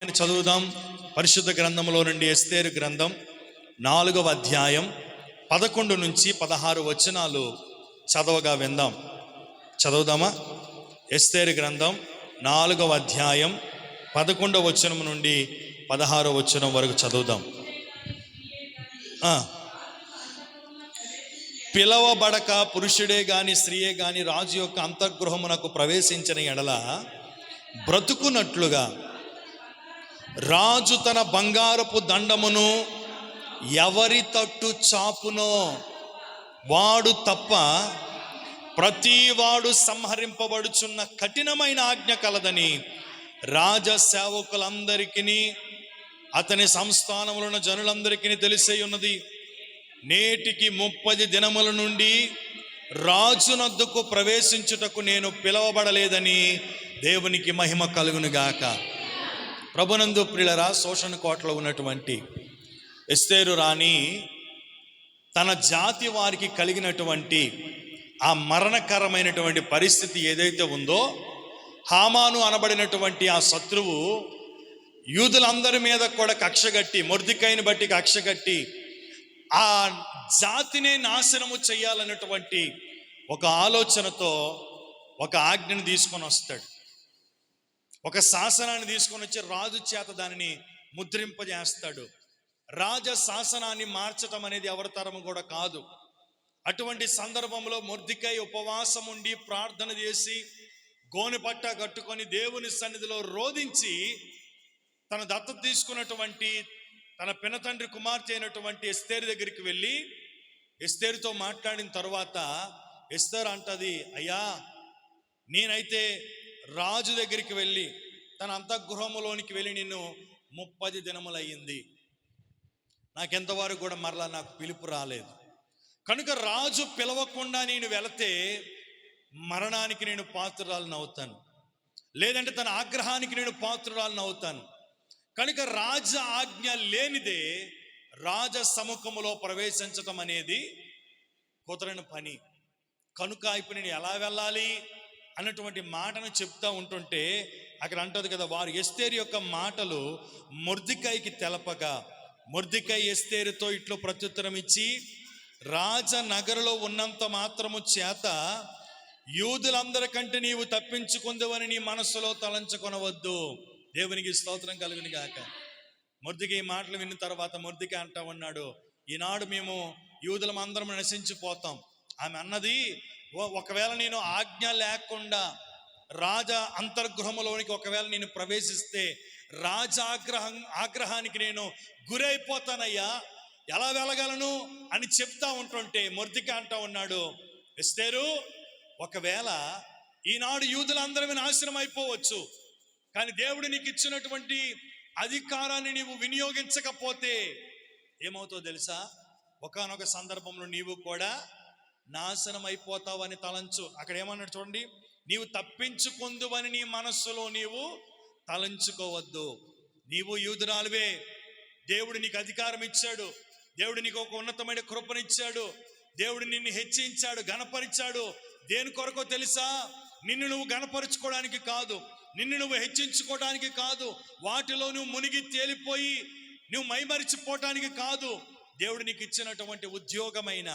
చదువుదాం. పరిశుద్ధ గ్రంథంలో నుండి ఎస్తేరు గ్రంథం 4వ అధ్యాయం 11 నుంచి 16 వచనాలు చదవగా విందాం. చదువుదామా? ఎస్తేరు గ్రంథం 4వ అధ్యాయం 11వ వచనం నుండి 16వ వచనం వరకు చదువుదాం. పిలవబడక పురుషుడే గాని స్త్రీయే గాని రాజు యొక్క అంతఃగృహమునకు ప్రవేశించిన ఎడల బ్రతుకున్నట్లుగా రాజు తన బంగారపు దండమును ఎవరి తట్టు చాపునో వాడు తప్ప ప్రతివాడు సంహరింపబడుచున్న కఠినమైన ఆజ్ఞ కలదని రాజ సేవకులందరికీ అతని సంస్థానములో ఉన్న జనులందరికీ తెలిసే ఉన్నది. నేటికి 30 దినముల నుండి రాజునొద్దకు ప్రవేశించుటకు నేను పిలవబడలేదని దేవునికి మహిమ కలుగునుగాక. ప్రభునందు ప్రియులరా, శోషణ కోటలో ఉన్నటువంటి ఎస్తేరు రాణి తన జాతి వారికి కలిగినటువంటి ఆ మరణకరమైనటువంటి పరిస్థితి ఏదైతే ఉందో, హామాను అనబడినటువంటి ఆ శత్రువు యూదులందరి మీద కూడా కక్షగట్టి, మొర్దెకైని బట్టి కక్షగట్టి ఆ జాతినే నాశనము చేయాలన్నటువంటి ఒక ఆలోచనతో ఒక ఆజ్ఞను తీసుకొని వస్తాడు. ఒక శాసనాన్ని తీసుకొని వచ్చి రాజు చేత దానిని ముద్రింపజేస్తాడు. రాజ శాసనాన్ని మార్చటం అనేది ఎవరి తరము కూడా కాదు. అటువంటి సందర్భంలో మొర్దెకై ఉపవాసం ఉండి ప్రార్థన చేసి గోనెపట్ట కట్టుకొని దేవుని సన్నిధిలో రోధించి తన దత్తత తీసుకున్నటువంటి తన పినతండ్రి కుమార్తె అయినటువంటి ఎస్తేరు దగ్గరికి వెళ్ళి ఎస్తేరుతో మాట్లాడిన తర్వాత ఎస్తేరు అంటది, అయ్యా, నేనైతే రాజు దగ్గరికి వెళ్ళి తన అంతఃగృహములోనికి వెళ్ళి నిన్ను 30 దినములయ్యింది, నాకెంతవరకు కూడా మరలా నాకు పిలుపు రాలేదు. కనుక రాజు పిలవకుండా నేను వెళితే మరణానికి నేను పాత్రురాలను అవుతాను, లేదంటే తన ఆగ్రహానికి నేను పాత్రురాలను అవుతాను. కనుక రాజ ఆజ్ఞ లేనిదే రాజ సముఖములో ప్రవేశించటం అనేది కుదరని పని. కనుక ఇప్పుడు నేను ఎలా వెళ్ళాలి అన్నటువంటి మాటను చెప్తా ఉంటుంటే అక్కడ అంటది కదా, వారు ఎస్తేరు యొక్క మాటలు మొర్దెకైకి తెలపగా మొర్దెకై ఎస్తేరుతో ఇట్లు ప్రత్యుత్తరం ఇచ్చి, రాజనగరులో ఉన్నంత మాత్రము చేత యూదులందరికంటే నీవు తప్పించుకుందువని నీ మనస్సులో తలంచుకొనవద్దు. దేవునికి స్తోత్రం కలుగును గాక. మొర్దెకై మాటలు విన్న తర్వాత మొర్దెకై అంటా ఉన్నాడు, ఈనాడు మేము యూదులం అందరం నశించిపోతాం. ఆమె అన్నది, ఒకవేళ నేను ఆజ్ఞ లేకుండా రాజ అంతర్గృహములోనికి ఒకవేళ నేను ప్రవేశిస్తే ఆగ్రహానికి నేను గురైపోతానయ్యా, ఎలా వెళ్ళగలను అని చెప్తా ఉంటుంటే మొర్దెకై అంటా ఉన్నాడు, ఎస్తేరు, ఒకవేళ ఈనాడు యూదులందరూ నాశనం అయిపోవచ్చు, కానీ దేవుడు నీకు ఇచ్చినటువంటి అధికారాన్ని నీవు వినియోగించకపోతే ఏమవుతుందో తెలుసా? ఒకానొక సందర్భంలో నీవు కూడా నాశనం అయిపోతావని తలంచు. అక్కడ ఏమన్నాడు చూడండి, నీవు తప్పించుకుందువని నీ మనస్సులో నీవు తలంచుకోవద్దు. నీవు యూదురాలువే, దేవుడు నీకు అధికారం ఇచ్చాడు, దేవుడు నీకు ఒక ఉన్నతమైన కృపనిచ్చాడు, దేవుడు నిన్ను హెచ్చించాడు, గణపరిచాడు. దేని కొరకో తెలుసా? నిన్ను నువ్వు గణపరుచుకోవడానికి కాదు, నిన్ను నువ్వు హెచ్చించుకోవడానికి కాదు, వాటిలో నువ్వు మునిగి తేలిపోయి నువ్వు మైమరిచిపోవటానికి కాదు. దేవుడు నీకు ఇచ్చినటువంటి ఉద్యోగమైన,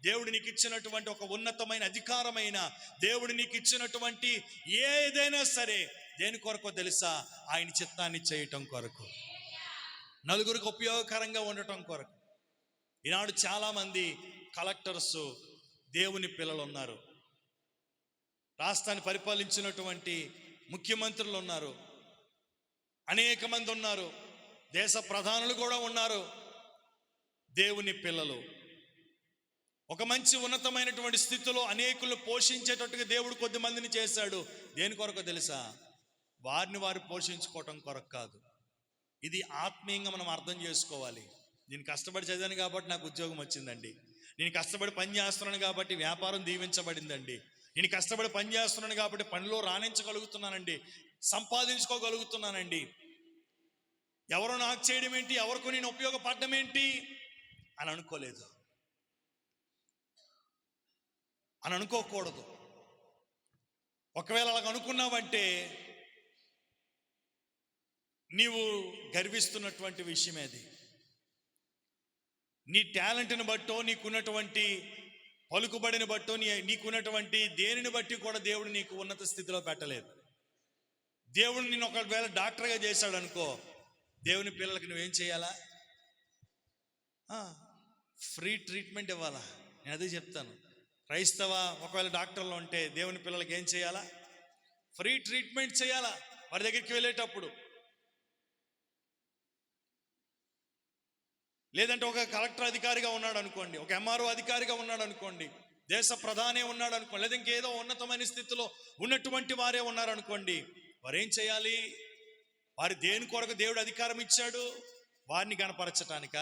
దేవుడు నీకు ఇచ్చినటువంటి ఒక ఉన్నతమైన అధికారమైన, దేవుడు నీకు ఇచ్చినటువంటి ఏదైనా సరే దేని కొరకో తెలుసా? ఆయన చిత్తాన్ని చేయటం కొరకు, నలుగురికి ఉపయోగకరంగా ఉండటం కొరకు. ఈనాడు చాలామంది కలెక్టర్స్ దేవుని పిల్లలు ఉన్నారు, రాష్ట్రాన్ని పరిపాలించినటువంటి ముఖ్యమంత్రులు ఉన్నారు, అనేక మంది ఉన్నారు, దేశ ప్రధానులు కూడా ఉన్నారు. దేవుని పిల్లలు ఒక మంచి ఉన్నతమైనటువంటి స్థితిలో అనేకులు పోషించేటట్టుగా దేవుడు కొద్ది మందిని చేశాడు. దేని కొరకు తెలుసా? వారిని వారు పోషించుకోవటం కొరకు కాదు. ఇది ఆత్మీయంగా మనం అర్థం చేసుకోవాలి. నేను కష్టపడి చదివాను కాబట్టి నాకు ఉద్యోగం వచ్చిందండి, నేను కష్టపడి పని చేస్తున్నాను కాబట్టి వ్యాపారం దీవించబడిందండి, నేను కష్టపడి పని చేస్తున్నాను కాబట్టి పనిలో రాణించగలుగుతున్నానండి, సంపాదించుకోగలుగుతున్నానండి, ఎవరో నాకు చేయడం ఏంటి, ఎవరికో నేను ఉపయోగపడడం ఏంటి అని అనుకోలేదు, అని అనుకోకూడదు. ఒకవేళ అలాగ అనుకున్నావంటే నీవు గర్విస్తున్నటువంటి విషయమే అది. నీ టాలెంట్ని బట్టో, నీకున్నటువంటి పలుకుబడిని బట్టో, నీకున్నటువంటి దేనిని బట్టి కూడా దేవుడు నీకు ఉన్నత స్థితిలో పెట్టలేదు. దేవుడు నిన్ను ఒకవేళ డాక్టర్గా చేశాడు అనుకో, దేవుని పిల్లలకి నువ్వేం చేయాలా? ఫ్రీ ట్రీట్మెంట్ ఇవ్వాలా. నేను అదే చెప్తాను. క్రైస్తవ ఒకవేళ డాక్టర్లో ఉంటే దేవుని పిల్లలకి ఏం చేయాలా? ఫ్రీ ట్రీట్మెంట్ చేయాలా వారి దగ్గరికి వెళ్ళేటప్పుడు. లేదంటే ఒక కలెక్టర్ అధికారిగా ఉన్నాడు అనుకోండి, ఒక ఎంఆర్ఓ అధికారిగా ఉన్నాడు అనుకోండి, దేశ ప్రధాని ఉన్నాడు అనుకోండి, లేదా ఇంకేదో ఉన్నతమైన స్థితిలో ఉన్నటువంటి వారే ఉన్నారనుకోండి, వారు ఏం చేయాలి? వారి దేని కొరకు దేవుడు అధికారం ఇచ్చాడు? వారిని గణపరచటానిక?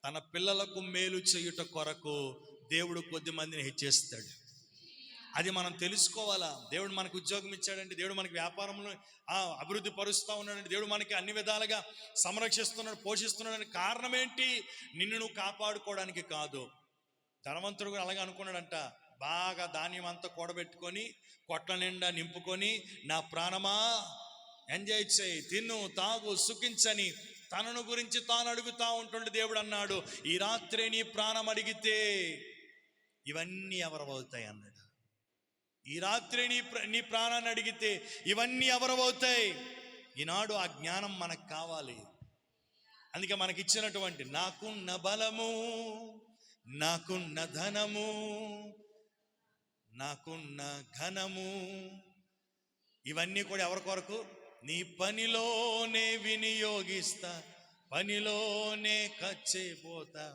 తన పిల్లలకు మేలు చేయుట కొరకు దేవుడు కొద్ది మందిని హెచ్చిస్తాడు. అది మనం తెలుసుకోవాలా. దేవుడు మనకు ఉద్యోగం ఇచ్చాడంటే, దేవుడు మనకి వ్యాపారంలో అభివృద్ధి పరుస్తూ ఉన్నాడంటే, దేవుడు మనకి అన్ని విధాలుగా సంరక్షిస్తున్నాడు, పోషిస్తున్నాడు. కారణం ఏంటి? నిన్ను నువ్వు కాపాడుకోవడానికి కాదు. ధనవంతుడు కూడా అలాగే అనుకున్నాడంట. బాగా ధాన్యం అంతా కూడబెట్టుకొని కొట్ల నిండా నింపుకొని, నా ప్రాణమా ఎంజాయ్ చేయి, తిను, తాగు, సుఖించని తనను గురించి తాను అడుగుతా ఉంటుండే దేవుడు అన్నాడు, ఈ రాత్రి నీ ప్రాణం అడిగితే ఇవన్నీ ఎవరవుతాయి అన్నాడు. ఈ రాత్రి నీ ప్రాణాన్ని అడిగితే ఇవన్నీ ఎవరవుతాయి. ఈనాడు ఆ జ్ఞానం మనకు కావాలి. అందుకే మనకిచ్చినటువంటి నాకున్న బలము, నాకున్న ధనము, నాకున్న ఘనము, ఇవన్నీ కూడా ఎవరి కొరకు? నీ పనిలోనే వినియోగిస్తా, పనిలోనే ఖర్చయిపోతా,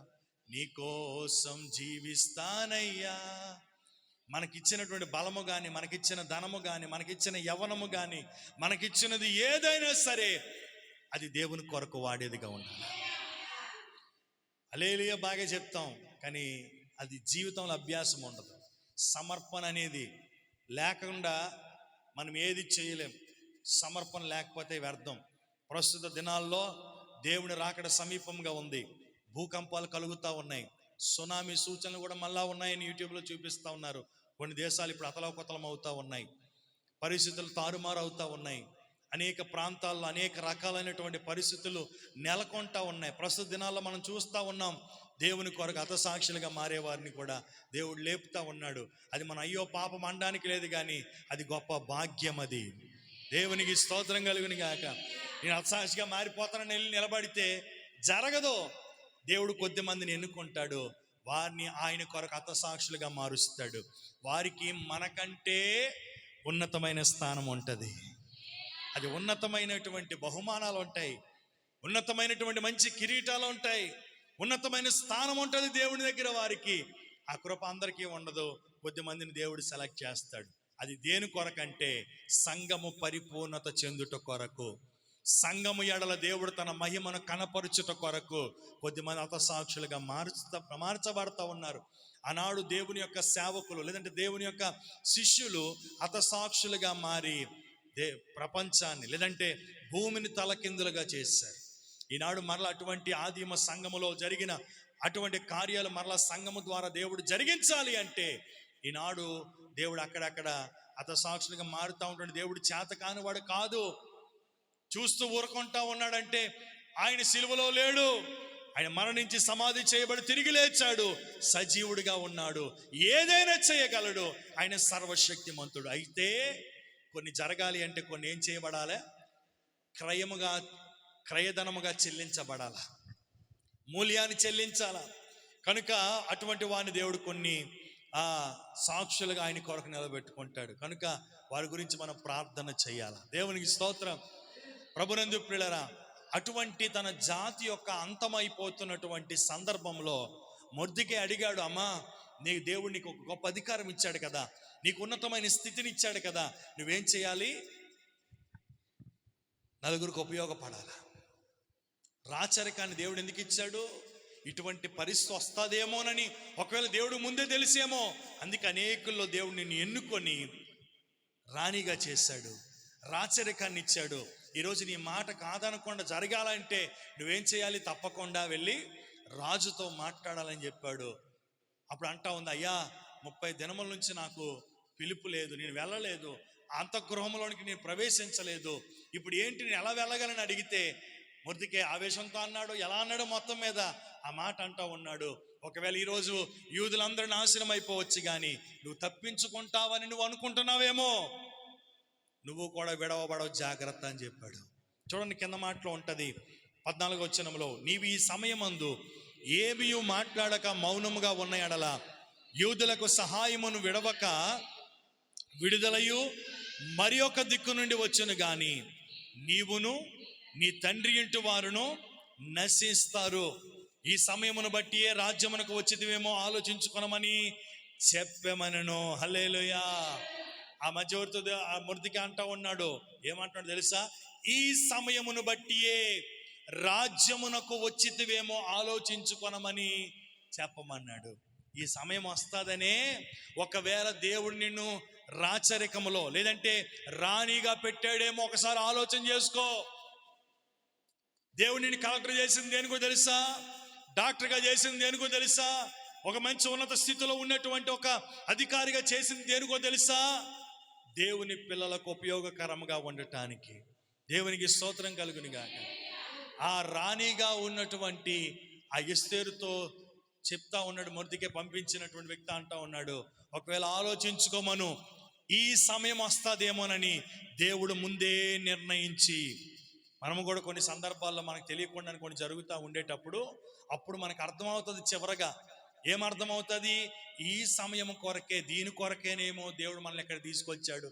నీ కోసం జీవిస్తానయ్యా. మనకిచ్చినటువంటి బలము కానీ, మనకిచ్చిన ధనము కానీ, మనకిచ్చిన యవ్వనము కానీ, మనకిచ్చినది ఏదైనా సరే అది దేవుని కొరకు వాడేదిగా ఉండాలి. హల్లెలూయా బాగా చెప్తాం, కానీ అది జీవితంలో అభ్యాసం ఉండదు. సమర్పణ అనేది లేకుండా మనం ఏది చేయలేం. సమర్పణ లేకపోతే వ్యర్థం. ప్రస్తుత దినాల్లో దేవుని రాకడ సమీపంగా ఉంది. భూకంపాలు కలుగుతూ ఉన్నాయి. సునామీ సూచనలు కూడా మళ్ళా ఉన్నాయని యూట్యూబ్లో చూపిస్తూ ఉన్నారు. కొన్ని దేశాలు ఇప్పుడు అతలాకుతలం అవుతూ ఉన్నాయి. పరిస్థితులు తారుమారు అవుతూ ఉన్నాయి. అనేక ప్రాంతాల్లో అనేక రకాలైనటువంటి పరిస్థితులు నెలకొంటూ ఉన్నాయి. ప్రస్తుత దినాల్లో మనం చూస్తూ ఉన్నాం. దేవుని కొరకు హతసాక్షులుగా మారేవారిని కూడా దేవుడు లేపుతా ఉన్నాడు. అది మన అయ్యో పాపం అనడానికి లేదు, కానీ అది గొప్ప భాగ్యం. అది దేవునికి స్తోత్రం కలుగును గాక. నేను హతసాక్షిగా మారిపోతానని వెళ్ళి నిలబడితే జరగదు. దేవుడు కొద్ది మందిని ఎన్నుకుంటాడు, వారిని ఆయన కొరకు హతసాక్షులుగా మారుస్తాడు. వారికి మనకంటే ఉన్నతమైన స్థానం ఉంటుంది. అది ఉన్నతమైనటువంటి బహుమానాలు ఉంటాయి, ఉన్నతమైనటువంటి మంచి కిరీటాలు ఉంటాయి, ఉన్నతమైన స్థానం ఉంటుంది దేవుని దగ్గర. వారికి ఆ కృప అందరికీ ఉండదు. కొద్ది మందిని దేవుడు సెలెక్ట్ చేస్తాడు. అది దేని కొరకంటే సంఘము పరిపూర్ణత చెందుట కొరకు, సంఘము ఎడల దేవుడు తన మహిమను కనపరుచుట కొరకు కొద్దిమంది హతసాక్షులుగా మార్చబడతా ఉన్నారు. ఆనాడు దేవుని యొక్క సేవకులు, లేదంటే దేవుని యొక్క శిష్యులు హతసాక్షులుగా మారి ప్రపంచాన్ని, లేదంటే భూమిని తలకిందులుగా చేశారు. ఈనాడు మరలా అటువంటి ఆదిమ సంఘములో జరిగిన అటువంటి కార్యాలు మరలా సంఘము ద్వారా దేవుడు జరిగించాలి అంటే, ఈనాడు దేవుడు అక్కడక్కడ హతసాక్షులుగా మారుతూ ఉంటాడు. దేవుడు చేత కానివాడు కాదు. చూస్తూ ఊరుకుంటా ఉన్నాడంటే ఆయన సిలువలో లేడు. ఆయన మరణించి సమాధి చేయబడి తిరిగి లేచాడు, సజీవుడిగా ఉన్నాడు, ఏదైనా చేయగలడు. ఆయన సర్వశక్తిమంతుడు. అయితే కొన్ని జరగాలి అంటే కొన్ని ఏం చేయబడాలి? క్రయధనముగా చెల్లించబడాల, మూల్యాన్ని చెల్లించాల. కనుక అటువంటి వారిని దేవుడు కొన్ని సాక్షులుగా ఆయన కొరకు నిలబెట్టుకుంటాడు. కనుక వారి గురించి మనం ప్రార్థన చేయాలి. దేవునికి స్తోత్రం. ప్రభునందు ప్రియులారా, అటువంటి తన జాతి యొక్క అంతమైపోతున్నటువంటి సందర్భంలో మొర్దెకై అడిగాడు, అమ్మా నీకు దేవుడు నీకు ఒక గొప్ప అధికారం ఇచ్చాడు కదా, నీకు ఉన్నతమైన స్థితిని ఇచ్చాడు కదా, నువ్వేం చేయాలి? నలుగురికి ఉపయోగపడాలి. రాచరికాన్ని దేవుడు ఎందుకు ఇచ్చాడు? ఇటువంటి పరిస్థితి వస్తుందేమోనని. ఒకవేళ దేవుడు ముందే తెలిసేమో, అందుకే అనేకుల్లో దేవుడు నిన్ను ఎన్నుకొని రాణిగా చేశాడు, రాచరికాన్ని ఇచ్చాడు. ఈరోజు నీ మాట కాదనకుండా జరగాలంటే నువ్వేం చేయాలి? తప్పకుండా వెళ్ళి రాజుతో మాట్లాడాలని చెప్పాడు. అప్పుడు అంటా ఉంది, అయ్యా 30 దినముల నుంచి నాకు పిలుపు లేదు, నేను వెళ్ళలేదు, అంతఃగృహంలోనికి నేను ప్రవేశించలేదు, ఇప్పుడు ఏంటి నేను ఎలా వెళ్ళగలని అడిగితే మొర్దెకై ఆవేశంతో అన్నాడు. ఎలా అన్నాడు? మొత్తం మీద ఆ మాట అంటూ ఉన్నాడు. ఒకవేళ ఈరోజు యూదులందరూ నాశనం అయిపోవచ్చు, కానీ నువ్వు తప్పించుకుంటావని నువ్వు అనుకుంటున్నావేమో, నువ్వు కూడా విడవబడవు, జాగ్రత్త అని చెప్పాడు. చూడండి కింద మాటలో ఉంటుంది 14వ వచనంలో, నీవు ఈ సమయమందు ఏమీ మాట్లాడక మౌనముగా ఉన్న ఎడల యూదులకు సహాయమును విడవక విడుదలయు మరి ఒక దిక్కు నుండి వచ్చును గాని నీవును నీ తండ్రి ఇంటి వారును నశిస్తారు. ఈ సమయమును బట్టి ఏ రాజ్యమునకు వచ్చిదివేమో ఆలోచించుకొనమని చెప్పమనెను. హల్లెలూయా. ఆ మధ్యవర్తి ఆ మొర్దెకై అంటా ఉన్నాడు, ఏమంటున్నాడు తెలుసా? ఈ సమయమును బట్టియే రాజ్యమునకు వచ్చితివేమో ఆలోచించుకొనమని చెప్పమన్నాడు. ఈ సమయం వస్తుందనే, ఒకవేళ దేవుడు నిన్ను రాచరికములో లేదంటే రాణిగా పెట్టాడేమో ఒకసారి ఆలోచన చేసుకో. దేవుడు నిన్ను కలెక్టర్ చేసింది దేనికో తెలుసా? డాక్టర్గా చేసింది దేనికో తెలుసా? ఒక మంచి ఉన్నత స్థితిలో ఉన్నటువంటి ఒక అధికారిగా చేసింది దేనికో తెలుసా? దేవుని పిల్లలకు ఉపయోగకరంగా ఉండటానికి. దేవునికి స్తోత్రం కలుగును గాక. ఆ రాణిగా ఉన్నటువంటి ఆ ఎస్తేరుతో చెప్తా ఉన్నాడు మొర్దెకై, పంపించినటువంటి వ్యక్తి అంటా ఉన్నాడు, ఒకవేళ ఆలోచించుకోమను, ఈ సమయం వస్తుందేమోనని దేవుడు ముందే నిర్ణయించి. మనము కూడా కొన్ని సందర్భాల్లో మనకు తెలియకుండా కొన్ని జరుగుతూ ఉండేటప్పుడు అప్పుడు మనకు అర్థమవుతుంది, చివరగా ఏమర్థమవుతుంది? ఈ సమయం కొరకే, దీని కొరకేనేమో దేవుడు మనల్ని ఇక్కడ తీసుకొచ్చాడు,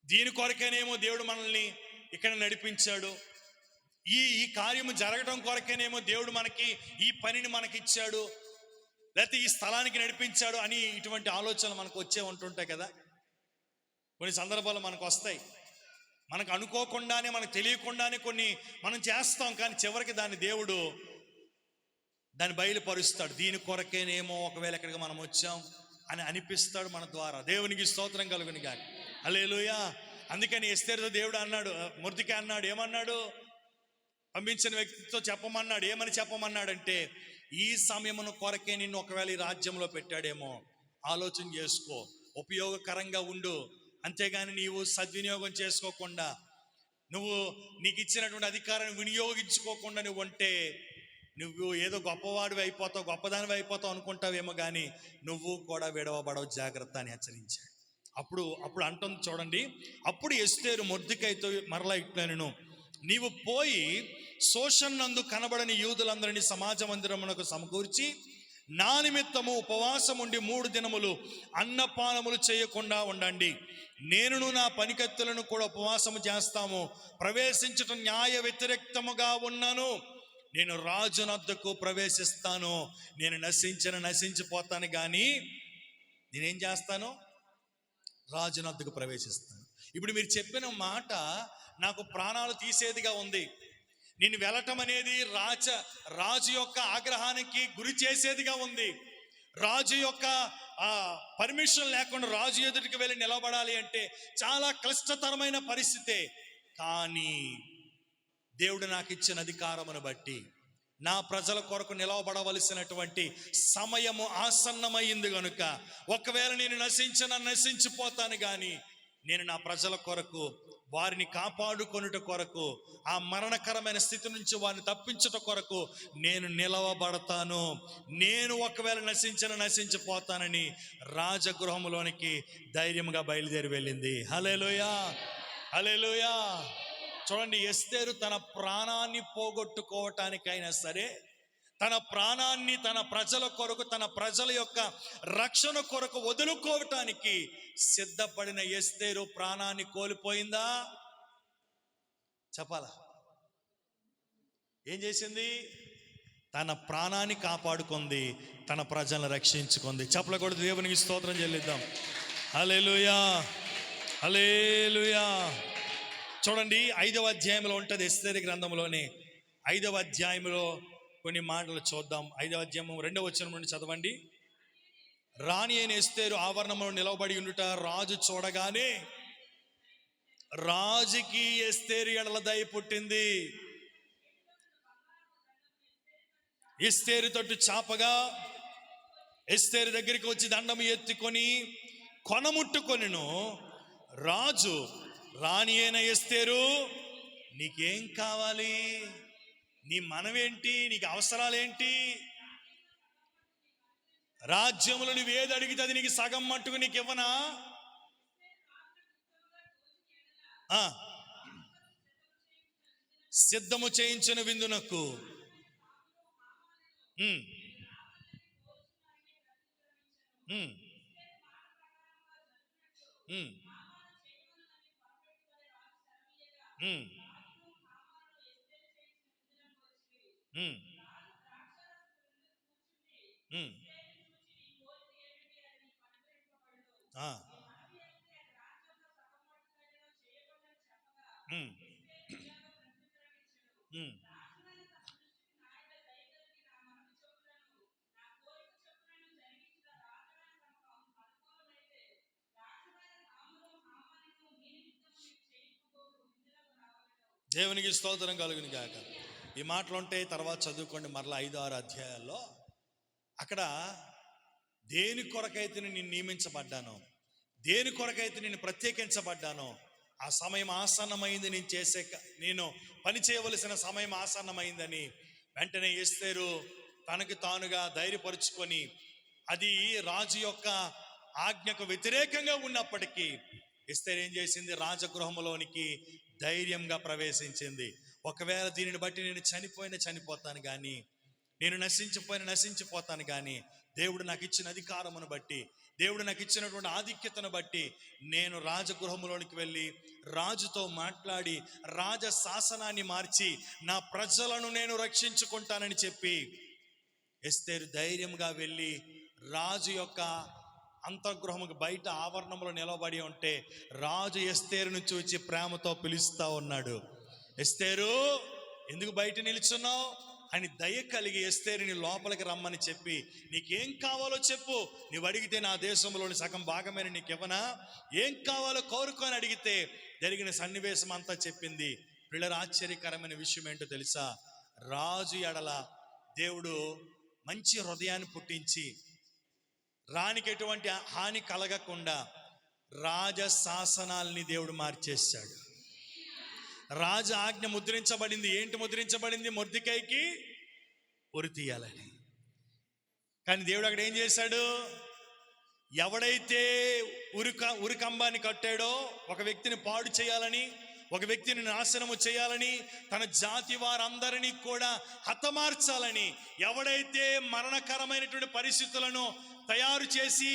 దీని కొరకేనేమో దేవుడు మనల్ని ఇక్కడ నడిపించాడు, ఈ కార్యము జరగడం కొరకేనేమో దేవుడు మనకి ఈ పనిని మనకిచ్చాడు, లేకపోతే ఈ స్థలానికి నడిపించాడు అని ఇటువంటి ఆలోచనలు మనకు వచ్చే ఉంటుంటాయి కదా. కొన్ని సందర్భాలు మనకు వస్తాయి, మనకు అనుకోకుండానే మనకు తెలియకుండానే కొన్ని మనం చేస్తాం, కానీ చివరికి దేవుడు దాన్ని బయలుపరుస్తాడు. దీని కొరకేనేమో ఒకవేళ ఇక్కడికి మనం వచ్చాం అని అనిపిస్తాడు మన ద్వారా. దేవునికి స్తోత్రం కలుగును గాక. హల్లెలూయా. అందుకని ఎస్తేరుతో దేవుడు అన్నాడు, మొర్దెకై అన్నాడు, ఏమన్నాడు? పంపించిన వ్యక్తితో చెప్పమన్నాడు. ఏమని చెప్పమన్నాడంటే, ఈ సమయమును కొరకే నిన్ను ఒకవేళ ఈ రాజ్యంలో పెట్టాడేమో ఆలోచన చేసుకో, ఉపయోగకరంగా ఉండు. అంతేగాని నీవు సద్వినియోగం చేసుకోకుండా, నువ్వు నీకు ఇచ్చినటువంటి అధికారాన్ని వినియోగించుకోకుండా నువ్వు ఉంటే నువ్వు ఏదో గొప్పవాడివి అయిపోతావు, గొప్పదానివి అయిపోతావు అనుకుంటావేమో, కానీ నువ్వు కూడా విడవబడవు, జాగ్రత్త అని హెచ్చరించాడు. అప్పుడు అంటుంది చూడండి, అప్పుడు ఎస్తేరు మొర్దెకైతో మరలా ఇట్లనెను, నీవు పోయి శోషణ నందు కనబడని యూదులందరినీ సమాజ మందిరమునకు సమకూర్చి నా నిమిత్తము ఉపవాసం ఉండి 3 దినములు అన్నపానములు చేయకుండా ఉండండి. నేనును నా పనికత్తులను కూడా ఉపవాసము చేస్తాము. ప్రవేశించటం న్యాయ వ్యతిరేక్తముగా ఉన్నాను. నేను రాజునద్దకు ప్రవేశిస్తాను. నేను నశించిపోతాను, కానీ నేనేం చేస్తాను? రాజునద్దకు ప్రవేశిస్తాను. ఇప్పుడు మీరు చెప్పిన మాట నాకు ప్రాణాలు తీసేదిగా ఉంది. నేను వెళ్ళటం అనేది రాజు యొక్క ఆగ్రహానికి గురి చేసేదిగా ఉంది. రాజు యొక్క పర్మిషన్ లేకుండా రాజు ఎదుటికి వెళ్ళి నిలబడాలి అంటే చాలా క్లిష్టతరమైన పరిస్థితే. కానీ దేవుడు నాకు ఇచ్చిన అధికారమును బట్టి నా ప్రజల కొరకు నిలవబడవలసినటువంటి సమయము ఆసన్నమైంది గనుక, ఒకవేళ నేను నశించిపోతాను, కానీ నేను నా ప్రజల కొరకు, వారిని కాపాడుకొనుట కొరకు, ఆ మరణకరమైన స్థితి నుంచి వారిని తప్పించుట కొరకు నేను నిలవబడతాను. నేను ఒకవేళ నశించిపోతానని రాజగృహంలోనికి ధైర్యంగా బయలుదేరి వెళ్ళింది. హల్లెలూయా, హల్లెలూయా. చూడండి, ఎస్తేరు తన ప్రాణాన్ని పోగొట్టుకోవటానికైనా సరే, తన ప్రాణాన్ని తన ప్రజల కొరకు, తన ప్రజల యొక్క రక్షణ కొరకు వదులుకోవటానికి సిద్ధపడిన ఎస్తేరు ప్రాణాన్ని కోల్పోయిందా? చెప్పాలా? ఏం చేసింది? తన ప్రాణాన్ని కాపాడుకుంది, తన ప్రజలను రక్షించుకుంది. చప్పల కొడుతూ దేవునికి స్తోత్రం చెల్లిద్దాం. హల్లెలూయా, హల్లెలూయా. చూడండి, 5వ అధ్యాయంలో ఉంటుంది, ఎస్తేరు గ్రంథంలోనే 5వ అధ్యాయంలో కొన్ని మాటలు చూద్దాం. 5వ అధ్యాయం 2వ వచనం నుండి చదవండి. రాణి అయిన ఎస్తేరు ఆవరణంలో నిలవబడి ఉండుట రాజు చూడగానే రాజుకి ఎస్తేరు ఎడల దయ పుట్టింది. ఎస్తేరు తట్టు చాపగా ఎస్తేరు దగ్గరికి వచ్చి దండం ఎత్తుకొని కొనముట్టుకొనిను. రాజు, రాణి అయిన ఎస్తేరు, నీకేం కావాలి? నీ మనవేంటి? నీకు అవసరాలేంటి? రాజ్యములు నువ్వు ఏది అడిగితే అది నీకు సగం మట్టుకు నీకు ఇవ్వనా? సిద్ధము చేయించిన విందునకు దేవునికి స్తోత్రం కలుగును గాక. ఈ మాటలు ఉంటే తర్వాత చదువుకోండి మరలా 5-6 అధ్యాయాల్లో. అక్కడ దేని కొరకైతే నేను నియమించబడ్డానో, దేని కొరకైతే నేను ప్రత్యేకించబడ్డానో ఆ సమయం ఆసన్నమైంది, నేను పని చేయవలసిన సమయం ఆసన్నమైందని వెంటనే ఎస్తేరు తనకు తానుగా ధైర్యపరుచుకొని, అది రాజు యొక్క ఆజ్ఞకు వ్యతిరేకంగా ఉన్నప్పటికీ ఎస్తేరు ఏం చేసింది? రాజగృహంలోనికి ధైర్యంగా ప్రవేశించింది. ఒకవేళ దీనిని బట్టి నేను చనిపోతాను కానీ, నేను నశించిపోతాను కానీ, దేవుడు నాకు ఇచ్చిన అధికారమును బట్టి, దేవుడు నాకు ఇచ్చినటువంటి ఆధిక్యతను బట్టి నేను రాజగృహంలోనికి వెళ్ళి రాజుతో మాట్లాడి రాజ శాసనాన్ని మార్చి నా ప్రజలను నేను రక్షించుకుంటానని చెప్పి ఎస్తేరు ధైర్యంగా వెళ్ళి రాజు యొక్క అంతర్గృహముకు బయట ఆవరణంలో నిలబడి ఉంటే రాజు ఎస్తేరును చూచి ప్రేమతో పిలుస్తా ఉన్నాడు. ఎస్తేరు, ఎందుకు బయట నిలుచున్నావు అని దయ కలిగి ఎస్తేరుని లోపలికి రమ్మని చెప్పి, నీకేం కావాలో చెప్పు, నువ్వు అడిగితే నా దేశంలోని సగం భాగమైన నీకు ఇవ్వనా? ఏం కావాలో కోరుకొని అడిగితే జరిగిన సన్నివేశం అంతా చెప్పింది. పిల్లల ఆశ్చర్యకరమైన విషయం ఏంటో తెలుసా? రాజు ఎడల దేవుడు మంచి హృదయాన్ని పుట్టించి రానికి ఎటువంటి హాని కలగకుండా రాజ శాసనాల్ని దేవుడు మార్చేశాడు. రాజ ఆజ్ఞ ముద్రించబడింది. ఏంటి ముద్రించబడింది? మొర్దెకైకి ఉరి తీయాలని. కానీ దేవుడు అక్కడ ఏం చేశాడు? ఎవడైతే ఉరికంబాన్ని కట్టాడో, ఒక వ్యక్తిని పాడు చేయాలని, ఒక వ్యక్తిని నాశనము చేయాలని, తన జాతి వారందరినీ కూడా హతమార్చాలని ఎవడైతే మరణకరమైనటువంటి పరిస్థితులను తయారు చేసి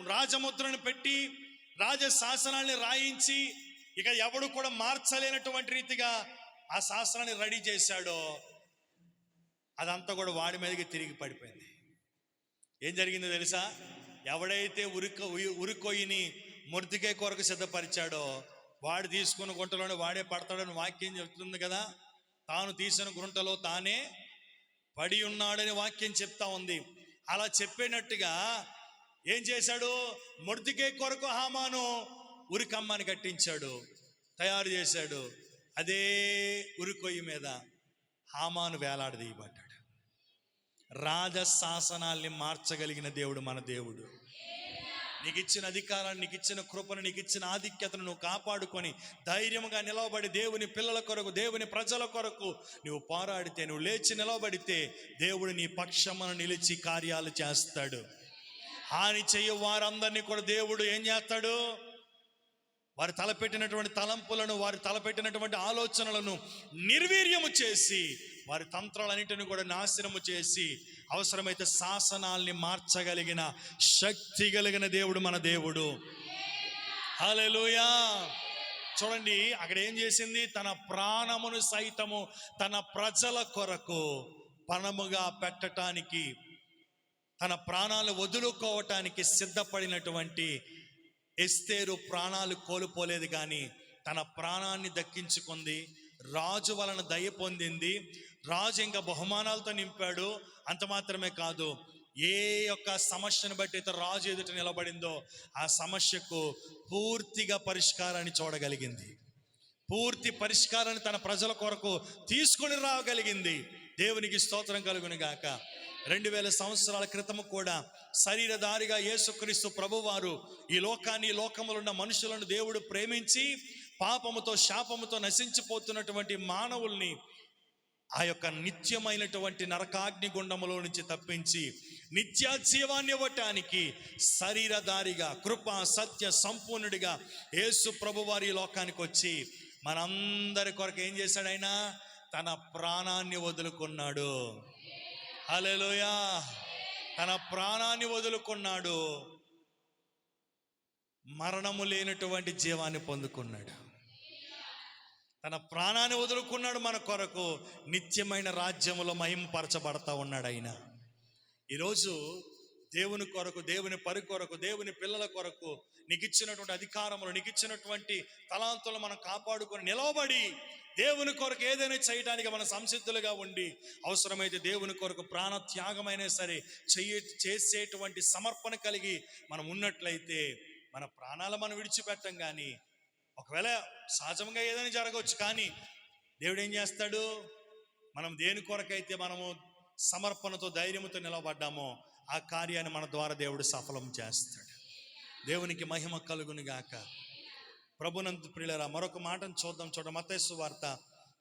రాజముద్రను పెట్టి రాజ శాసనాన్ని రాయించి ఇక ఎవడు కూడా మార్చలేనటువంటి రీతిగా ఆ శాసనాన్ని రెడీ చేశాడో, అదంతా కూడా వాడి మీదకి తిరిగి పడిపోయింది. ఏం జరిగిందో తెలుసా? ఎవడైతే ఉరికొయ్యిని మొర్దెకై కొరకు సిద్ధపరిచాడో వాడు తీసుకున్న గుంటలోనే వాడే పడతాడని వాక్యం చెప్తుంది కదా. తాను తీసిన గుంటలో తానే పడి ఉన్నాడని వాక్యం చెప్తా ఉంది. అలా చెప్పేనట్టుగా ఏం చేశాడు? మొర్దెకై కొరకు హామాను ఉరికమ్మని కట్టించాడు, తయారు చేశాడు. అదే ఉరికొయ్యి మీద హామాను వేలాడదీయబడ్డాడు. రాజ శాసనాల్ని మార్చగలిగిన దేవుడు మన దేవుడు. నీకు ఇచ్చిన అధికారాన్ని, నీకు ఇచ్చిన కృపను, నీకు ఇచ్చిన ఆధిక్యతను నువ్వు కాపాడుకొని ధైర్యంగా నిలవబడి దేవుని పిల్లల కొరకు, దేవుని ప్రజల కొరకు నువ్వు పోరాడితే, నువ్వు లేచి నిలవబడితే దేవుడు నీ పక్షమున నిలిచి కార్యాలు చేస్తాడు. హాని చెయ్యి వారందరినీ కూడా దేవుడు ఏం చేస్తాడు? వారు తలపెట్టినటువంటి తలంపులను, వారు తలపెట్టినటువంటి ఆలోచనలను నిర్వీర్యము చేసి, వారి తంత్రాలన్నింటినీ కూడా నాశనము చేసి, అవసరమైతే శాసనాల్ని మార్చగలిగిన శక్తి కలిగిన దేవుడు మన దేవుడు. హల్లెలూయా. చూడండి అక్కడ ఏం చేసింది? తన ప్రాణమును సైతము తన ప్రజల కొరకు పణముగా పెట్టడానికి, తన ప్రాణాలు వదులుకోవటానికి సిద్ధపడినటువంటి ఎస్తేరు ప్రాణాలు కోల్పోలేదు, కానీ తన ప్రాణాన్ని దక్కించుకుంది. రాజు వలన దయ పొందింది. రాజు ఇంకా బహుమానాలతో నింపాడు. అంత మాత్రమే కాదు, ఏ యొక్క సమస్యను బట్టి అయితే రాజు ఎదుట నిలబడిందో ఆ సమస్యకు పూర్తిగా పరిష్కారాన్ని చూడగలిగింది. పూర్తి పరిష్కారాన్ని తన ప్రజల కొరకు తీసుకొని రాగలిగింది. దేవునికి స్తోత్రం కలుగును గాక. 2000 సంవత్సరాల క్రితము కూడా శరీరధారిగా యేసుక్రీస్తు ప్రభువారు ఈ లోకములో ఉన్న మనుషులను దేవుడు ప్రేమించి పాపముతో శాపముతో నశించిపోతున్నటువంటి మానవుల్ని ఆ యొక్క నిత్యమైనటువంటి నరకాగ్ని గుండములో నుంచి తప్పించి నిత్య జీవాన్ని ఇవ్వటానికి శరీరధారిగా కృప సత్య సంపూర్ణుడిగా యేసు ప్రభువారి లోకానికి వచ్చి మనందరి కొరకు ఏం చేశాడు? ఆయన తన ప్రాణాన్ని వదులుకున్నాడు. హల్లెలూయా! తన ప్రాణాన్ని వదులుకున్నాడు. మరణము లేనటువంటి జీవాన్ని పొందుకున్నాడు. తన ప్రాణాన్ని వదులుకున్నాడు మన కొరకు. నిత్యమైన రాజ్యములో మహిమపరచబడతా ఉన్నాడు ఆయన. ఈరోజు దేవుని కొరకు, దేవుని పరి కొరకు, దేవుని పిల్లల కొరకు నీకు ఇచ్చినటువంటి అధికారములు, నీకు ఇచ్చినటువంటి తలాంతులు మనం కాపాడుకొని నిలవబడి దేవుని కొరకు ఏదైనా చేయడానికి మనం సంసిద్ధులుగా ఉండి అవసరమైతే దేవుని కొరకు ప్రాణ త్యాగమైనా సరే చేసేటువంటి సమర్పణ కలిగి మనం ఉన్నట్లయితే మన ప్రాణాలు మనం విడిచిపెట్టం. కానీ ఒకవేళ సహజంగా ఏదైనా జరగవచ్చు, కానీ దేవుడు ఏం చేస్తాడు? మనం దేని కొరకైతే మనము సమర్పణతో ధైర్యంతో నిలబడ్డామో ఆ కార్యాన్ని మన ద్వారా దేవుడు సఫలం చేస్తాడు. దేవునికి మహిమ కలుగును గాక. ప్రభునందు ప్రియులారా, మరొక మాటను చూద్దాం. మత్తయి సువార్త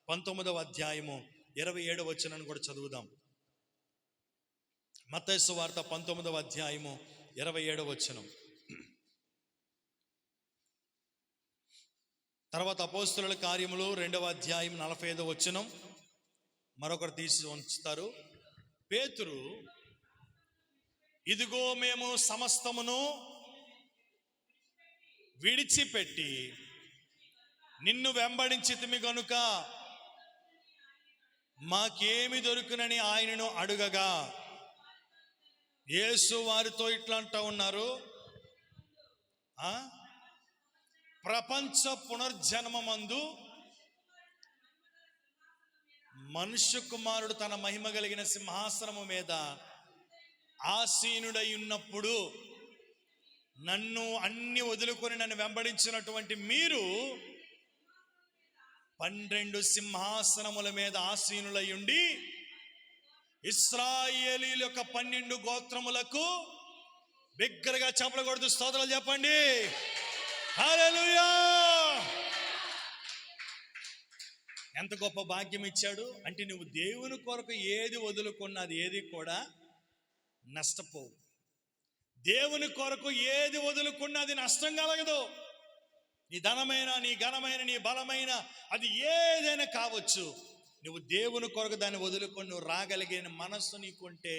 19వ అధ్యాయము 27వ వచనాన్ని కూడా చదువుదాం. మత్తయి సువార్త 19వ అధ్యాయము 27వ వచనం. తర్వాత అపోస్తలుల కార్యములు 2వ అధ్యాయం 45వ వచనం మరొకరు తీసి ఉంచుతారు. పేతురు, ఇదిగో మేము సమస్తమును విడిచిపెట్టి నిన్ను వెంబడించితిమి గనుక మాకేమి దొరుకునని ఆయనను అడుగగా, యేసు వారితో ఇట్లా అంటూ ఉన్నారు, ప్రపంచ పునర్జన్మమందు మనుష్య కుమారుడు తన మహిమ కలిగిన సింహాసనము మీద ఆసీనుడై ఉన్నప్పుడు నన్ను అన్ని వదులుకొని నన్ను వెంబడించినటువంటి మీరు 12 సింహాసనముల మీద ఆసీనులై ఉండి ఇశ్రాయేలీయుల యొక్క 12 గోత్రములకు బిగ్గరగా చప్పట్లు కొడుతూ స్తోత్రాలు చెప్పండి. హల్లెలూయా! ఎంత గొప్ప భాగ్యం ఇచ్చాడు అంటే, నువ్వు దేవుని కొరకు ఏది వదులుకున్నది ఏది కూడా నష్టపోవు. దేవుని కొరకు ఏది వదులుకున్నది నష్టం కలగదు. నీ ధనమైన, నీ ఘనమైన, నీ బలమైన, అది ఏదైనా కావచ్చు. నువ్వు దేవుని కొరకు దాన్ని వదులుకొని నువ్వు రాగలిగిన మనస్సు నీకుంటే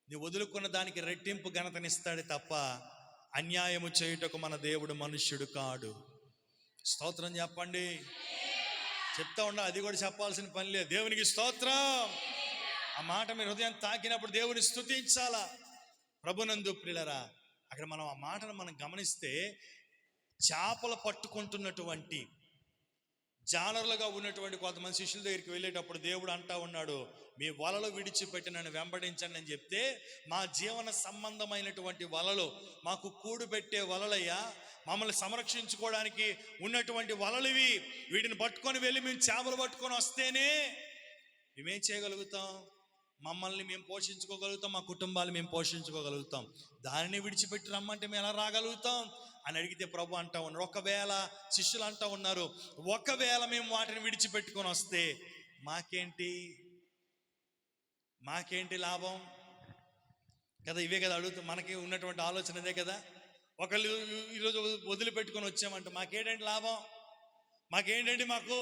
నువ్వు వదులుకున్న దానికి రెట్టింపు ఘనతనిస్తాడు తప్ప అన్యాయము చేయుటకు మన దేవుడు మనుష్యుడు కాడు. స్తోత్రం చెప్పండి. చెప్తా ఉండాలి, అది కూడా చెప్పాల్సిన పని లేదు. దేవునికి స్తోత్రం. ఆ మాట మీ హృదయం తాకినప్పుడు దేవుని స్తుతించాలా. ప్రభునందు ప్రియులారా, అక్కడ మనం ఆ మాటను మనం గమనిస్తే చేపలు పట్టుకుంటున్నటువంటి జాలర్లుగా ఉన్నటువంటి కొంతమంది శిష్యుల దగ్గరికి వెళ్ళేటప్పుడు దేవుడు అంటా ఉన్నాడు, మీ వలలు విడిచిపెట్టి నన్ను వెంబడించండి అని చెప్తే, మా జీవన సంబంధమైనటువంటి వలలు, మాకు కూడు పెట్టే వలలయ్యా, మమ్మల్ని సంరక్షించుకోవడానికి ఉన్నటువంటి వలలువి, వీటిని పట్టుకొని వెళ్ళి మేము చేపలు పట్టుకొని వస్తేనే మేమేం చేయగలుగుతాం? మమ్మల్ని మేము పోషించుకోగలుగుతాం, మా కుటుంబాలు మేము పోషించుకోగలుగుతాం. దానిని విడిచిపెట్టి రమ్మంటే మేము ఎలా రాగలుగుతాం అని అడిగితే ప్రభు అంటా ఉన్నారు, ఒకవేళ శిష్యులు అంటా ఉన్నారు, ఒకవేళ మేము వాటిని విడిచిపెట్టుకొని వస్తే మాకేంటి లాభం కదా? ఇవే కదా అడుగుతాం. మనకి ఉన్నటువంటి ఆలోచన అదే కదా. ఒకళ్ళు ఈరోజు వదిలిపెట్టుకొని వచ్చామంటే మాకేంటంటే లాభం, మాకేంటంటే మాకు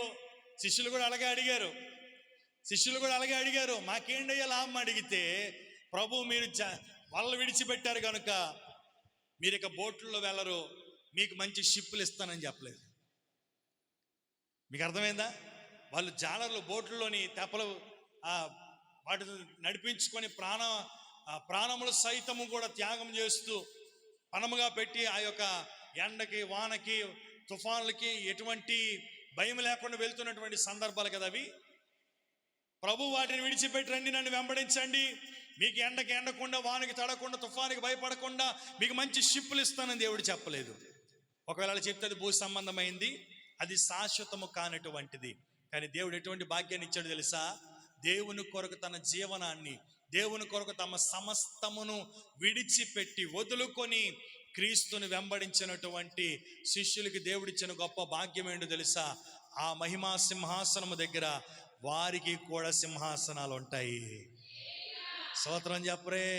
శిష్యులు కూడా అలాగే అడిగారు, మాకేంటయ్యా లాభం అడిగితే, ప్రభు మీరు వలలు విడిచిపెట్టారు కనుక మీరు ఇక బోట్లలో వెళ్ళరు, మీకు మంచి షిప్పులు ఇస్తానని చెప్పలేదు. మీకు అర్థమైందా? వాళ్ళు జాలర్లు బోట్లలోని తెప్పలు వాటిని నడిపించుకొని ప్రాణములు సైతము కూడా త్యాగం చేస్తూ పనముగా పెట్టి ఆ యొక్క ఎండకి, వానకి, తుఫాన్లకి ఎటువంటి భయం లేకుండా వెళ్తున్నటువంటి సందర్భాలు కదా అవి. ప్రభు వాటిని విడిచిపెట్టి రండి, నన్ను వెంబడించండి, మీకు ఎండకి ఎండకుండా, వానికి తడకుండా, తుఫానికి భయపడకుండా మీకు మంచి షిప్పులు ఇస్తానని దేవుడు చెప్పలేదు. ఒకవేళ చెప్తే అది భూ సంబంధమైంది, అది శాశ్వతము కానటువంటిది. కానీ దేవుడు ఎటువంటి భాగ్యాన్ని ఇచ్చాడు తెలుసా? దేవుని కొరకు తన జీవనాన్ని, దేవుని కొరకు తమ సమస్తమును విడిచిపెట్టి వదులుకొని క్రీస్తుని వెంబడించినటువంటి శిష్యులకి దేవుడిచ్చిన గొప్ప భాగ్యం ఏంటో తెలుసా? ఆ మహిమా సింహాసనము దగ్గర వారికి కూడా సింహాసనాలు ఉంటాయి. స్తోత్రం చెప్పరే.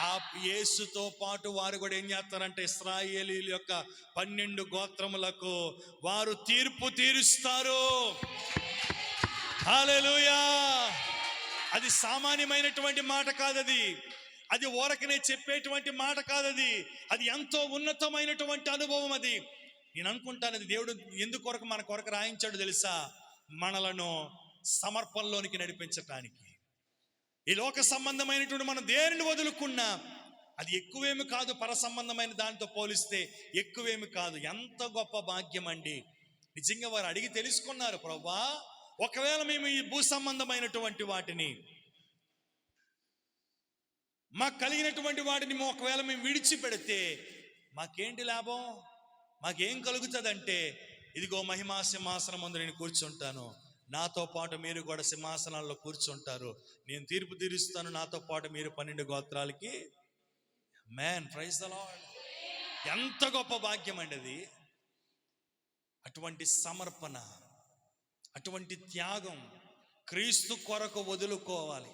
ఆ యేసుతో పాటు వారు కూడా ఏం చేస్తారంటే ఇశ్రాయేలీయుల యొక్క 12 గోత్రములకు వారు తీర్పు తీరుస్తారు. హల్లెలూయా. అది సామాన్యమైనటువంటి మాట కాదది. అది ఊరకనే చెప్పేటువంటి మాట కాదది. అది ఎంతో ఉన్నతమైనటువంటి అనుభవం. అది నేను అనుకుంటాను అది దేవుడు ఎందుకొరకు మన కొరకు రాయించాడు తెలుసా? మనలను సమర్పణలోనికి నడిపించటానికి. ఈ లోక సంబంధమైనటువంటి మనం దేనిని వదులుకున్నా అది ఎక్కువేమి కాదు, పర సంబంధమైన దానితో పోలిస్తే ఎక్కువేమి కాదు. ఎంత గొప్ప భాగ్యం అండి. నిజంగా వారు అడిగి తెలుసుకున్నారు, ప్రభువా ఒకవేళ మేము ఈ భూ సంబంధమైనటువంటి వాటిని, మాకు కలిగినటువంటి వాటిని ఒకవేళ మేము విడిచిపెడితే మాకేంటి లాభం, మాకేం కలుగుతుందంటే, ఇదిగో మహిమా సింహాసనం ముందు నేను కూర్చుంటాను, నాతో పాటు మీరు కూడా సింహాసనాల్లో కూర్చుంటారు, నేను తీర్పు తీరుస్తాను, నాతో పాటు మీరు 12 గోత్రాలకి. మ్యాన్ ప్రైజ్ ద లార్డ్. ఎంత గొప్ప భాగ్యం అండి అది. అటువంటి సమర్పణ, అటువంటి త్యాగం క్రీస్తు కొరకు వదులుకోవాలి.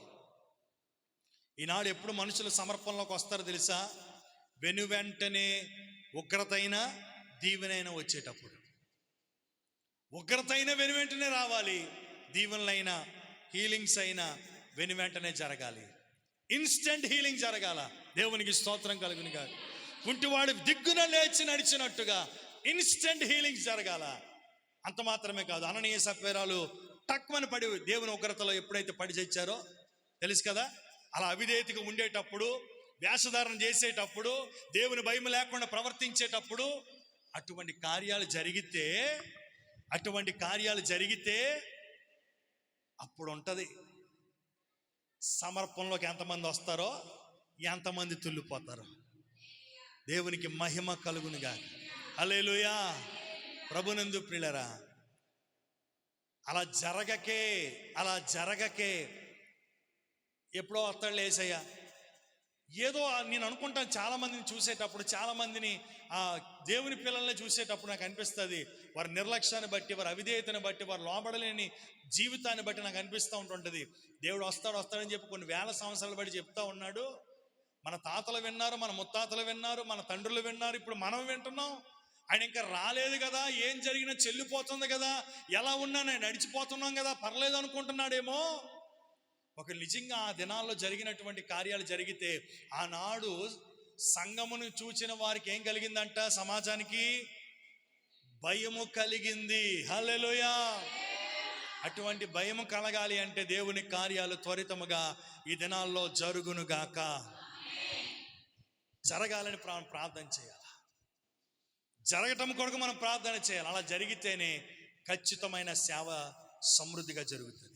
ఈనాడు ఎప్పుడు మనుషులు సమర్పణలోకి వస్తారో తెలుసా? వెను వెంటనే ఉగ్రతైన దీవెనైన వచ్చేటప్పుడు. ఉగ్రతైన వెను వెంటనే రావాలి, దీవెనలైన హీలింగ్స్ అయినా వెను వెంటనే జరగాలి. ఇన్స్టెంట్ హీలింగ్ జరగాల. దేవునికి స్తోత్రం కలుగును గాక. కుంటివాడు దిగ్గున లేచి నడిచినట్టుగా ఇన్స్టెంట్ హీలింగ్ జరగాల. అంత మాత్రమే కాదు, అననీయ సప్ఫీరాలు టక్మని పడి దేవుని ఉగ్రతలో ఎప్పుడైతే పడి చచ్చారో తెలుసు కదా. అలా అవిధేయతగా ఉండేటప్పుడు, వేషధారణ చేసేటప్పుడు, దేవుని భయం లేకుండా ప్రవర్తించేటప్పుడు అటువంటి కార్యాలు జరిగితే అప్పుడు ఉంటుంది సమర్పణలోకి ఎంతమంది వస్తారో ఎంతమంది తుల్లిపోతారో. దేవునికి మహిమ కలుగునుగా. హల్లెలూయా. ప్రభునందు ప్రియులారా, అలా జరగకే ఎప్పుడో వస్తాడు యేసయ్య. ఏదో నేను అనుకుంటాను, చాలా మందిని చూసేటప్పుడు, చాలా మందిని దేవుని పిల్లల్ని చూసేటప్పుడు నాకు అనిపిస్తుంది, వారి నిర్లక్ష్యాన్ని బట్టి, వారి అవిధేయతను బట్టి, వారు లోబడలేని జీవితాన్ని బట్టి నాకు అనిపిస్తూ ఉంటుంటుంది. దేవుడు వస్తాడని చెప్పి కొన్ని వేల సంవత్సరాలు బట్టి చెప్తా ఉన్నాడు. మన తాతలు విన్నారు, మన ముత్తాతలు విన్నారు, మన తండ్రులు విన్నారు, ఇప్పుడు మనం వింటున్నాం. ఆయన ఇంకా రాలేదు కదా, ఏం జరిగినా చెల్లిపోతుంది కదా, ఎలా ఉన్నా నేను నడిచిపోతున్నాం కదా, పర్లేదు అనుకుంటున్నాడేమో. ఒక నిజంగా ఆ దినాల్లో జరిగినటువంటి కార్యాలు జరిగితే ఆనాడు సంఘమును చూచిన వారికి ఏం కలిగిందంట? సమాజానికి భయము కలిగింది. హల్లెలూయా. అటువంటి భయము కలగాలి అంటే దేవుని కార్యాలు త్వరితముగా ఈ దినాల్లో జరుగునుగాక. జరగాలని ప్రార్థన చేయాలి. జరగటం కొరకు మనం ప్రార్థన చేయాలి. అలా జరిగితేనే ఖచ్చితమైన సేవ సమృద్ధిగా జరుగుతుంది.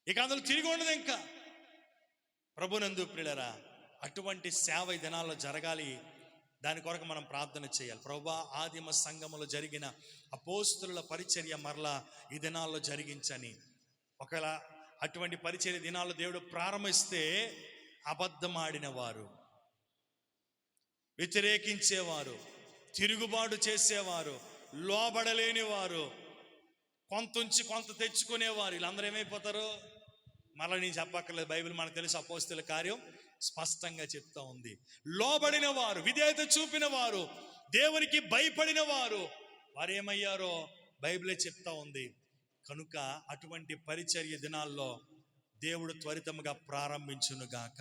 ఇక అందులో తిరిగి ఉండదు. ఇంకా ప్రభునందు ప్రియులారా, అటువంటి సేవ ఈ దినాల్లో జరగాలి. దాని కొరకు మనం ప్రార్థన చేయాలి. ప్రభువా, ఆదిమ సంఘములో జరిగిన అపోస్తుల పరిచర్య మరలా ఈ దినాల్లో జరిగించని. ఒకవేళ అటువంటి పరిచర్య దినాల్లో దేవుడు ప్రారంభిస్తే అబద్ధమాడిన వారు, వ్యతిరేకించేవారు, తిరుగుబాటు చేసేవారు, లోబడలేని వారు, కొంత కొంత తెచ్చుకునేవారు, వీళ్ళందరూ ఏమైపోతారు? మళ్ళీ నేను చెప్పక్కర్లేదు, బైబిల్ మనకు తెలుసు. అపోస్తుల కార్యం స్పష్టంగా చెప్తా ఉంది. లోబడిన వారు, విధేయత చూపిన వారు, దేవునికి భయపడిన వారు, వారు ఏమయ్యారో బైబిలే చెప్తా ఉంది. కనుక అటువంటి పరిచర్య దినాల్లో దేవుడు త్వరితముగా ప్రారంభించునుగాక.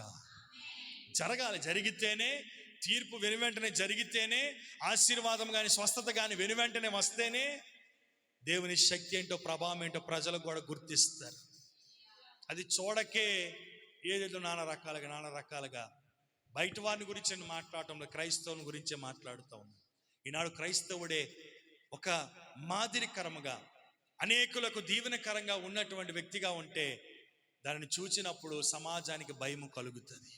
జరగాలి. జరిగితేనే తీర్పు వెనువెంటనే జరిగితేనే, ఆశీర్వాదం కానీ స్వస్థత కానీ వెనువెంటనే వస్తేనే దేవుని శక్తి ఏంటో, ప్రభావం ఏంటో ప్రజలకు కూడా గుర్తిస్తారు. అది చూడకే ఏదేదో నానా రకాలుగా బయట వారిని గురించి మాట్లాడటంలో క్రైస్తవుని గురించే మాట్లాడుతూ ఉన్నాం. ఈనాడు క్రైస్తవుడే ఒక మాదిరికరముగా, అనేకులకు దీవెనకరంగా ఉన్నటువంటి వ్యక్తిగా ఉంటే దానిని చూచినప్పుడు సమాజానికి భయం కలుగుతుంది.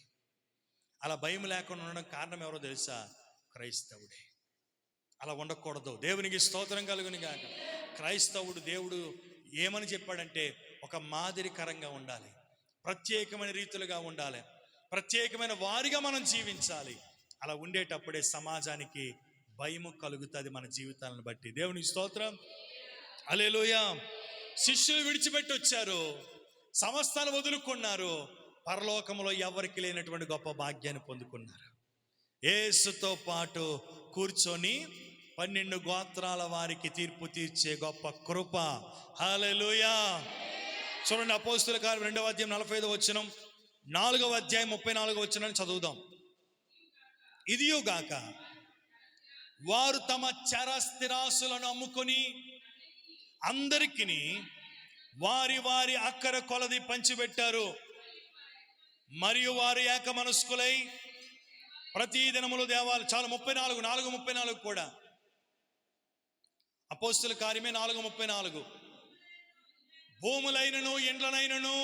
అలా భయం లేకుండా ఉండడం కారణం ఎవరో తెలుసా? క్రైస్తవుడే. అలా ఉండకూడదు. దేవునికి స్తోత్రం కలుగును గాక. క్రైస్తవుడు దేవుడు ఏమని చెప్పాడంటే ఒక మాదిరికరంగా ఉండాలి. ప్రత్యేకమైన రీతులుగా ఉండాలి, ప్రత్యేకమైన వారిగా మనం జీవించాలి. అలా ఉండేటప్పుడే సమాజానికి భయము కలుగుతుంది మన జీవితాలను బట్టి. దేవునికి స్తోత్రం, హల్లెలూయా. శిష్యులు విడిచిపెట్టి వచ్చారు, సమస్తాలు వదులుకున్నారు, పరలోకంలో ఎవరికి లేనటువంటి గొప్ప భాగ్యాన్ని పొందుకున్నారు. యేసుతో పాటు కూర్చొని 12 గోత్రాల వారికి తీర్పు తీర్చే గొప్ప కృప. హల్లెలూయా. చూడండి, అపోస్తలుల కార్యం 2వ అధ్యాయం 45వ వచనం, 4వ అధ్యాయం 34వ వచనాన్ని చదువుదాం. ఇదియుగాక వారు తమ చర స్థిరాసులను అమ్ముకొని అందరికీ వారి వారి అక్కర కొలది పంచిపెట్టారు. మరియు వారు ఏక మనస్కులై ప్రతి దినములు దేవాలయం, చాలా 4:34 కూడా అపోస్తలుల కార్యమే 4:34. భూములైనను ఇండ్లనైనను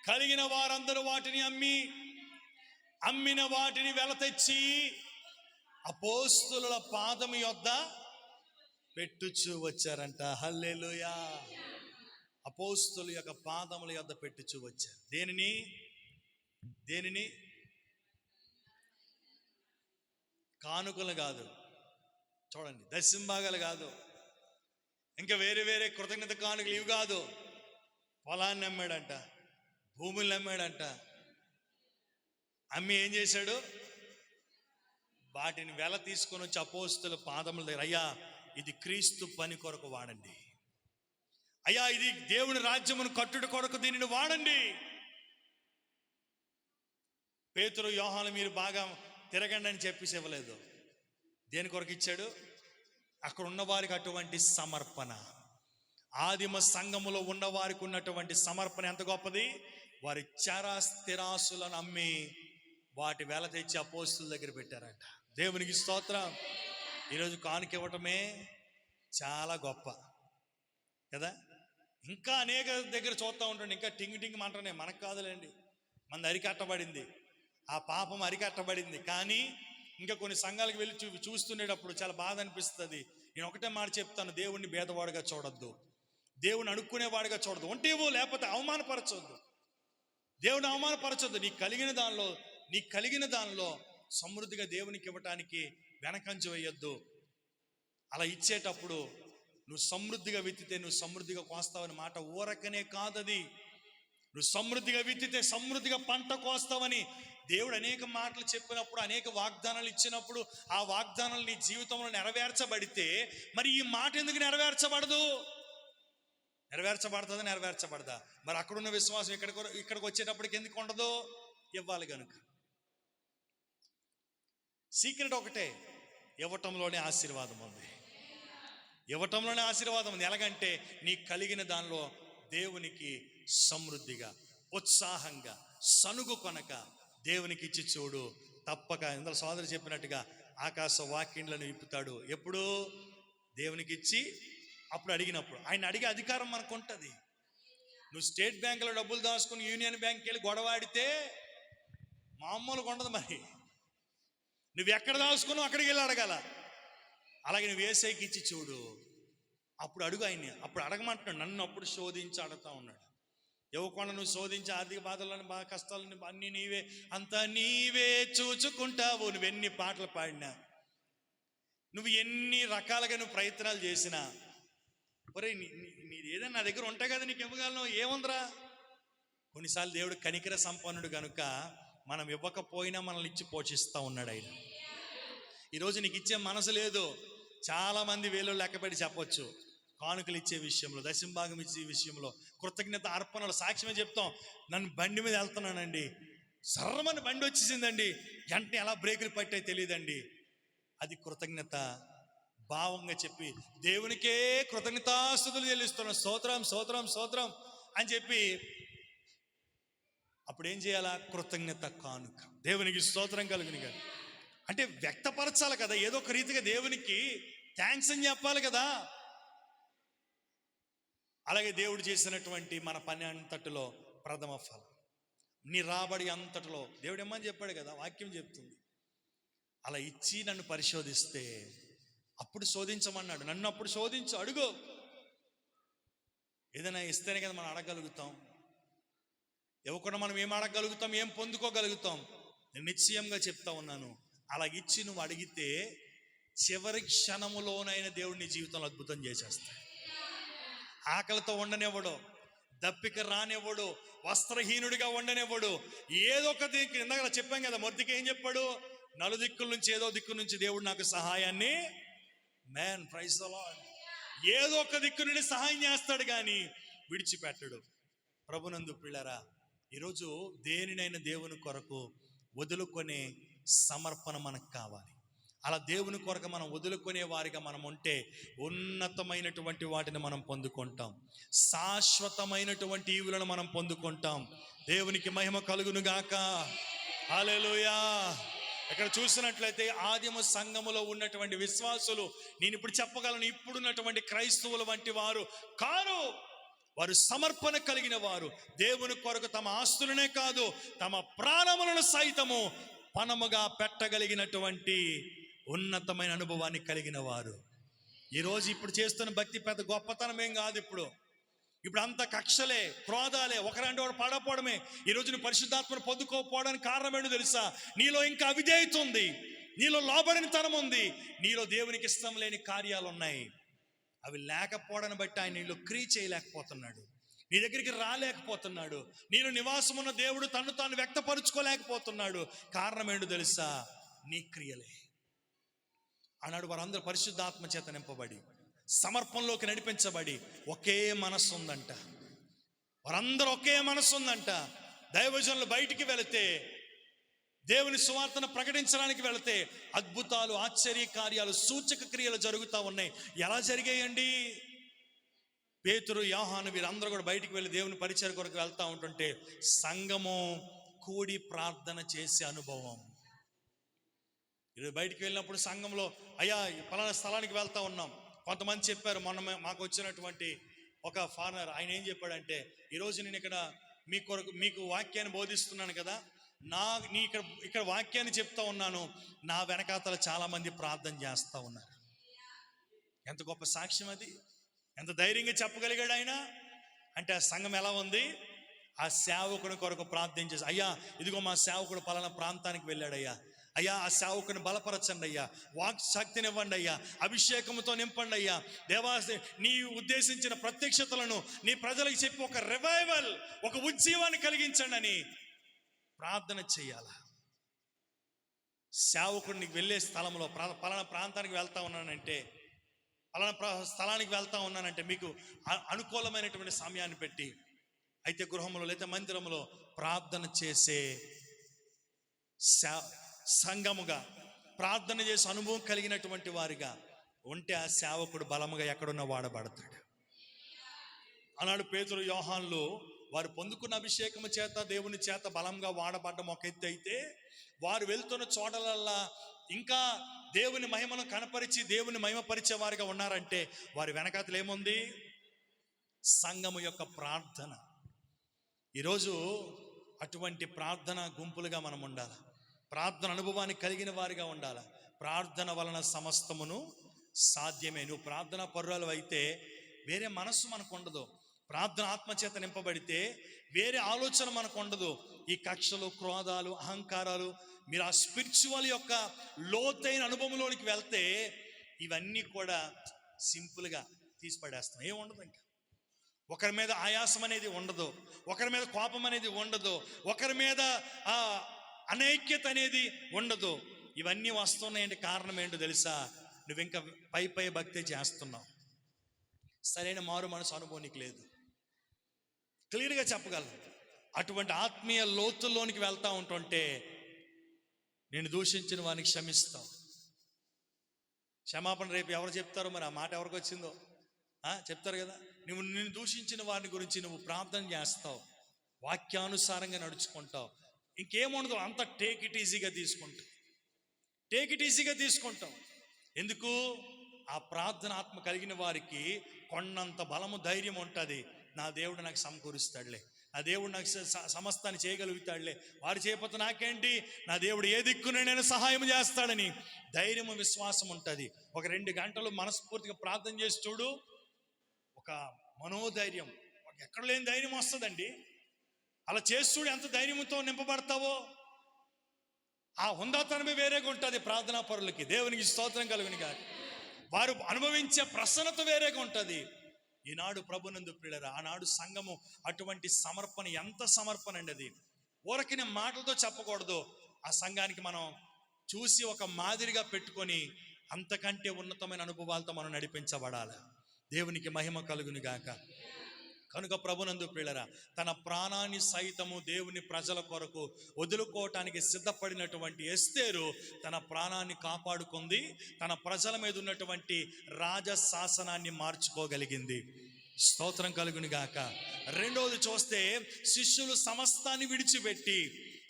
కలిగిన వారందరూ వాటిని అమ్మిన వాటిని వెల తెచ్చి అపోస్తలుల పాదము యొద్ద పెట్టుచు వచ్చారంట. హల్లెలూయా. అపోస్తలుల యొక్క పాదముల యొద్ద పెట్టుచు వచ్చారు. దేనిని? కానుకలు కాదు, చూడండి, దశంభాగాలు కాదు, ఇంకా వేరే వేరే కృతజ్ఞత కానుకలు ఇవి కాదు. పొలాన్ని అమ్మాడంట, భూముల్ని అమ్మాడంట. అమ్మి ఏం చేశాడు? వాటిని వెల తీసుకొని వచ్చి అపోస్తలుల పాదముల దగ్గర, అయ్యా ఇది క్రీస్తు పని కొరకు వాడండి, అయ్యా ఇది దేవుని రాజ్యమును కట్టుట కొరకు దీనిని వాడండి. పేతురు, యోహాను మీరు బాగా తిరగండి అని చెప్పేసి ఇవ్వలేదు. దేని కొరకు ఇచ్చాడు? అక్కడ ఉన్నవారికి అటువంటి సమర్పణ, ఆదిమ సంఘములో ఉన్నవారికి ఉన్నటువంటి సమర్పణ ఎంత గొప్పది. వారి చర స్థిరాసులను అమ్మి వాటి వెల తెచ్చి అపోస్తలుల దగ్గర పెట్టారంట. దేవునికి స్తోత్రం. ఈరోజు కానుక ఇవ్వటమే చాలా గొప్ప కదా. ఇంకా అనేక దగ్గర చూస్తూ ఉంటాండి, ఇంకా టింగ్ మంటనే. మనకు కాదులేండి, మనది అరికట్టబడింది, ఆ పాపం అరికట్టబడింది. కానీ ఇంకా కొన్ని సంఘాలకు వెళ్ళి చూస్తుండేటప్పుడు చాలా బాధ అనిపిస్తుంది. నేను ఒకటే మాట చెప్తాను, దేవుణ్ణి భేదవాడుగా చూడొద్దు, దేవుని అడుక్కునేవాడిగా చూడదు. ఒంటేవో లేకపోతే అవమానపరచొద్దు, దేవుని అవమానపరచొద్దు. నీకు కలిగిన దానిలో సమృద్ధిగా దేవునికి ఇవ్వటానికి వెనకంజ వేయొద్దు. అలా ఇచ్చేటప్పుడు నువ్వు సమృద్ధిగా విత్తితే నువ్వు సమృద్ధిగా కోస్తావని మాట ఊరకనే కాదది. నువ్వు సమృద్ధిగా విత్తితే సమృద్ధిగా పంట కోస్తావని దేవుడు అనేక మాటలు చెప్పినప్పుడు, అనేక వాగ్దానాలు ఇచ్చినప్పుడు, ఆ వాగ్దానాలు నీ జీవితంలో నెరవేర్చబడితే మరి ఈ మాట ఎందుకు నెరవేర్చబడదు? నెరవేర్చబడదా? మరి అక్కడున్న విశ్వాసం ఇక్కడికి వచ్చేటప్పటికి ఎందుకు ఉండదు? ఇవ్వాలి కనుక. సీక్రెట్ ఒకటే, ఇవ్వటంలోనే ఆశీర్వాదం ఉంది. ఎలాగంటే నీ కలిగిన దానిలో దేవునికి సమృద్ధిగా, ఉత్సాహంగా, సనుగు కొనక దేవునికి ఇచ్చి చూడు. తప్పక ఇందులో సోదరు చెప్పినట్టుగా ఆకాశ వాకిండ్లను విప్పుతాడు. ఎప్పుడు? దేవునికి ఇచ్చి అప్పుడు అడిగినప్పుడు. ఆయన అడిగే అధికారం మనకు ఉంటుంది. నువ్వు స్టేట్ బ్యాంకులో డబ్బులు దాచుకుని యూనియన్ బ్యాంక్కి వెళ్ళి గొడవాడితే మామూలుగా ఉండదు. మరి నువ్వు ఎక్కడ దాచుకున్నావు అక్కడికి వెళ్ళి అడగాల. అలాగే నువ్వు ఏసైకి ఇచ్చి చూడు, అప్పుడు అడుగు ఆయన్ని. అప్పుడు అడగమంటున్నాడు. నన్ను అప్పుడు శోధించి అడుగుతా ఉన్నాడు. ఇవ్వకుండా నువ్వు శోధించి ఆర్థిక బాధలను, బాగా కష్టాలను అన్నీ నీవే చూచుకుంటావు. నువ్వెన్ని పాటలు పాడినా, నువ్వు ఎన్ని రకాలుగా నువ్వు ప్రయత్నాలు చేసినా, ఒరే నీది ఏదైనా నా దగ్గర ఉంటాయి కదా, నీకు ఇవ్వగలను, ఏముందిరా. కొన్నిసార్లు దేవుడు కనికర సంపన్నుడు కనుక మనం ఇవ్వకపోయినా మనల్ని ఇచ్చి పోషిస్తూ ఉన్నాడు ఆయన. ఈరోజు నీకు ఇచ్చే మనసు లేదు. చాలామంది వేలు లెక్కపెట్టి చెప్పొచ్చు, కానుకలు ఇచ్చే విషయంలో, దశంభాగం ఇచ్చే విషయంలో, కృతజ్ఞత అర్పణలు. సాక్ష్యమే చెప్తాం, నన్ను బండి మీద వెళ్తున్నానండి, సర్రమని బండి వచ్చేసిందండి, వెంటనే ఎలా బ్రేకులు పట్టాయి తెలియదండి. అది కృతజ్ఞత భావంగా చెప్పి దేవునికే కృతజ్ఞతాస్తుతులు చెల్లిస్తున్నాం, స్తోత్రం అని చెప్పి అప్పుడు ఏం చేయాలా? కృతజ్ఞత కానుక దేవునికి స్తోత్రం కలుగుని కదా. అంటే వ్యక్తపరచాలి కదా, ఏదో ఒక రీతిగా దేవునికి థ్యాంక్స్ అని చెప్పాలి కదా. అలాగే దేవుడు చేసినటువంటి మన పని అంతటిలో ప్రథమ ఫలం, నీ రాబడి అంతటిలో దేవుడు ఏమని చెప్పాడు కదా, వాక్యం చెప్తుంది. అలా ఇచ్చి నన్ను పరిశోధిస్తే అప్పుడు శోధించమన్నాడు. నన్ను అప్పుడు శోధించు, అడుగు. ఏదైనా ఇస్తేనే కదా మనం అడగలుగుతాం. ఇవ్వకుండా మనం ఏం అడగగలుగుతాం, ఏం పొందుకోగలుగుతాం? నేను నిశ్చయంగా చెప్తా ఉన్నాను, అలా ఇచ్చి నువ్వు అడిగితే చివరి క్షణములోనైనా దేవుడు నీ జీవితంలో అద్భుతం చేసేస్తాడు. ఆకలితో ఉండనివ్వడు, దప్పిక రానివ్వడు, వస్త్రహీనుడిగా ఉండనివ్వడు. ఏదో ఒక దిక్కు, ఇందాక చెప్పాం కదా, మొర్దికి ఏం చెప్పాడు? నలుదిక్కుల నుంచి ఏదో దిక్కు నుంచి దేవుడు నాకు సహాయాన్ని, మ్యాన్ ప్రైజ్ ది లార్డ్, ఏదో ఒక దిక్కు నుండి సహాయం చేస్తాడు కానీ విడిచిపెట్టడు. ప్రభునందు పిల్లరా, ఈరోజు దేనినైనా దేవుని కొరకు వదులుకునే సమర్పణ మనకు కావాలి. అలా దేవుని కొరకు మనం వదులుకునే వారిగా మనం ఉంటే ఉన్నతమైనటువంటి వాటిని మనం పొందుకుంటాం, శాశ్వతమైనటువంటి ఈవులను మనం పొందుకుంటాం. దేవునికి మహిమ కలుగును గాక. హల్లెలూయా. ఇక్కడ చూసినట్లయితే ఆదిమ సంఘములో ఉన్నటువంటి విశ్వాసులు, నేను ఇప్పుడు చెప్పగలను, ఇప్పుడున్నటువంటి క్రైస్తవుల వంటి వారు కారు. వారు సమర్పణ కలిగిన వారు, దేవుని కొరకు తమ ఆస్తులనే కాదు తమ ప్రాణములను సైతము పణముగా పెట్టగలిగినటువంటి ఉన్నతమైన అనుభవాన్ని కలిగిన వారు. ఈరోజు ఇప్పుడు చేస్తున్న భక్తి పెద్ద గొప్పతనం ఏం కాదు. ఇప్పుడు అంత కక్షలే, క్రోధాలే, ఒకరంటే ఒకడు పడపోవడమే. ఈరోజు నువ్వు పరిశుద్ధాత్మను పొందుకోకపోవడానికి కారణం ఏంటో తెలుసా? నీలో ఇంకా అవిధేయత ఉంది, నీలో లోబడిన తనం ఉంది, నీలో దేవునికి ఇష్టం లేని కార్యాలు ఉన్నాయి. అవి లేకపోవడాన్ని బట్టి ఆయన నీలో క్రియ చేయలేకపోతున్నాడు, నీ దగ్గరికి రాలేకపోతున్నాడు, నీలో నివాసం ఉన్న దేవుడు తను తాను వ్యక్తపరుచుకోలేకపోతున్నాడు. కారణం ఏంటో తెలుసా? నీ క్రియలే. ఆనాడు వారందరూ పరిశుద్ధాత్మ చేత నింపబడి సమర్పణలోకి నడిపించబడి ఒకే మనస్సు ఉందంట. వారందరూ ఒకే మనస్సు ఉందంట. దైవజనులు బయటికి వెళితే, దేవుని సువార్తను ప్రకటించడానికి వెళితే అద్భుతాలు, ఆశ్చర్య కార్యాలు, సూచక క్రియలు జరుగుతూ ఉన్నాయి. ఎలా జరిగాయండి? పేతురు, యోహాను వీరందరూ కూడా బయటికి వెళ్ళి దేవుని పరిచర్య కొరకు వెళ్తూ ఉంటుంటే సంఘము కూడి ప్రార్థన చేసే అనుభవం. ఈరోజు బయటికి వెళ్ళినప్పుడు సంఘంలో, అయ్యా పలానా స్థలానికి వెళ్తా ఉన్నాం, కొంతమంది చెప్పారు. మొన్న మాకు వచ్చినటువంటి ఒక ఫారినర్, ఆయన ఏం చెప్పాడంటే, ఈరోజు నేను ఇక్కడ మీకు వాక్యాన్ని బోధిస్తున్నాను కదా, ఇక్కడ వాక్యాన్ని చెప్తా ఉన్నాను, నా వెనకాతల చాలా మంది ప్రార్థన చేస్తూ ఉన్నారు. ఎంత గొప్ప సాక్ష్యం అది! ఎంత ధైర్యంగా చెప్పగలిగాడు ఆయన అంటే. ఆ సంఘం ఎలా ఉంది? ఆ సేవకుని కొరకు ప్రార్థన చేసి, అయ్యా ఇదిగో మా సేవకుడు పలానా ప్రాంతానికి వెళ్ళాడయ్యా, అయ్యా ఆ సేవకుని బలపరచండి అయ్యా, వాక్ శక్తిని ఇవ్వండి అయ్యా, అభిషేకంతో నింపండి అయ్యా, దేవా నీ ఉద్దేశించిన ప్రత్యక్షతలను నీ ప్రజలకు చెప్పి ఒక రివైవల్, ఒక ఉజ్జీవాన్ని కలిగించండి అని ప్రార్థన చెయ్యాలా. సేవకుడికి వెళ్ళే స్థలంలో పలానా ప్రాంతానికి వెళ్తా ఉన్నానంటే, పలానా స్థలానికి వెళ్తా ఉన్నానంటే మీకు అనుకూలమైనటువంటి సమయాన్ని పెట్టి, అయితే గృహంలో లేదా మందిరంలో ప్రార్థన చేసే సంఘముగా, ప్రార్థన చేసే అనుభవం కలిగినటువంటి వారిగా ఉంటే ఆ సేవకుడు బలముగా ఎక్కడున్నా వాడబడతాడు. ఆనాడు పేతురు, యోహాన్లు వారు పొందుకున్న అభిషేకము చేత, దేవుని చేత బలంగా వాడబడ్డం ఒక ఎత్తు అయితే, వారు వెళ్తున్న చోటలల్లా ఇంకా దేవుని మహిమను కనపరిచి దేవుని మహిమపరిచే వారిగా ఉన్నారంటే వారి వెనకాతలు ఏముంది? సంఘము యొక్క ప్రార్థన. ఈరోజు అటువంటి ప్రార్థన గుంపులుగా మనం ఉండాలి, ప్రార్థన అనుభవాన్ని కలిగిన వారిగా ఉండాలి. ప్రార్థన వలన సమస్తమును సాధ్యమే. నువ్వు ప్రార్థన పరురాలు అయితే వేరే మనస్సు మనకు ఉండదు. ప్రార్థన ఆత్మచేత నింపబడితే వేరే ఆలోచన మనకు ఉండదు. ఈ కక్షలు, క్రోధాలు, అహంకారాలు, మీరు ఆ స్పిరిచువల్ యొక్క లోతైన అనుభవంలోనికి వెళ్తే ఇవన్నీ కూడా సింపుల్గా తీసిపడేస్తాం. ఏం ఉండదు. ఇంకా ఒకరి మీద ఆయాసం అనేది ఉండదు, ఒకరి మీద కోపం అనేది ఉండదు, ఒకరి మీద అనైక్యత అనేది ఉండదు. ఇవన్నీ వస్తున్నాయంటే కారణం ఏంటో తెలుసా? నువ్వు ఇంకా పై భక్తి చేస్తున్నావు, సరైన మారు మనసు అనుభవం నీకు లేదు. క్లియర్గా చెప్పగలను. అటువంటి ఆత్మీయ లోతుల్లోనికి వెళ్తా ఉంటుంటే నేను దూషించిన వారికి క్షమిస్తావు. క్షమాపణ రేపు ఎవరు చెప్తారో మరి, ఆ మాట ఎవరికి వచ్చిందో చెప్తారు కదా. నిన్ను దూషించిన వారిని గురించి నువ్వు ప్రార్థన చేస్తావు, వాక్యానుసారంగా నడుచుకుంటావు, ఇంకేముండదు. అంత టేక్ ఇట్ ఈజీగా తీసుకుంటాం. ఎందుకు? ఆ ప్రార్థన ఆత్మ కలిగిన వారికి కొన్నంత బలము, ధైర్యం ఉంటుంది. నా దేవుడు నాకు సమకూరుస్తాడులే, నా దేవుడు నాకు సమస్తాన్ని చేయగలుగుతాడులే, వారు చేయకపోతే నాకేంటి, నా దేవుడు ఏ దిక్కునైనా సహాయం చేస్తాడని ధైర్యము, విశ్వాసం ఉంటుంది. ఒక 2 గంటలు మనస్ఫూర్తిగా ప్రార్థన చేసి చూడు, ఒక మనోధైర్యం, ఎక్కడ లేని ధైర్యం వస్తుందండి. అలా చేస్తూ ఎంత ధైర్యంతో నింపబడతావో. ఆ హుందాతనమే వేరేగా ఉంటుంది ప్రార్థనా పరులకి. దేవునికి స్తోత్రం కలుగును గాక. వారు అనుభవించే ప్రసన్నత వేరేగా ఉంటుంది. ఈనాడు ప్రభునందు ప్రియులారా, ఆనాడు సంఘము అటువంటి సమర్పణ, ఎంత సమర్పణ అండి అది. ఊరకిన మాటలతో చెప్పకూడదు. ఆ సంఘానికి మనం చూసి ఒక మాదిరిగా పెట్టుకొని అంతకంటే ఉన్నతమైన అనుభవాలతో మనం నడిపించబడాలి. దేవునికి మహిమ కలుగును గాక. కనుక ప్రభునందు ప్రియులారా, తన ప్రాణాన్ని సైతము దేవుని ప్రజల కొరకు వదులుకోవటానికి సిద్ధపడినటువంటి ఎస్తేరు తన ప్రాణాన్ని కాపాడుకుంది. తన ప్రజల మీద ఉన్నటువంటి రాజ శాసనాన్ని మార్చుకోగలిగింది. స్తోత్రం కలుగును గాక. రెండోది చూస్తే, శిష్యులు సమస్తాన్ని విడిచిపెట్టి,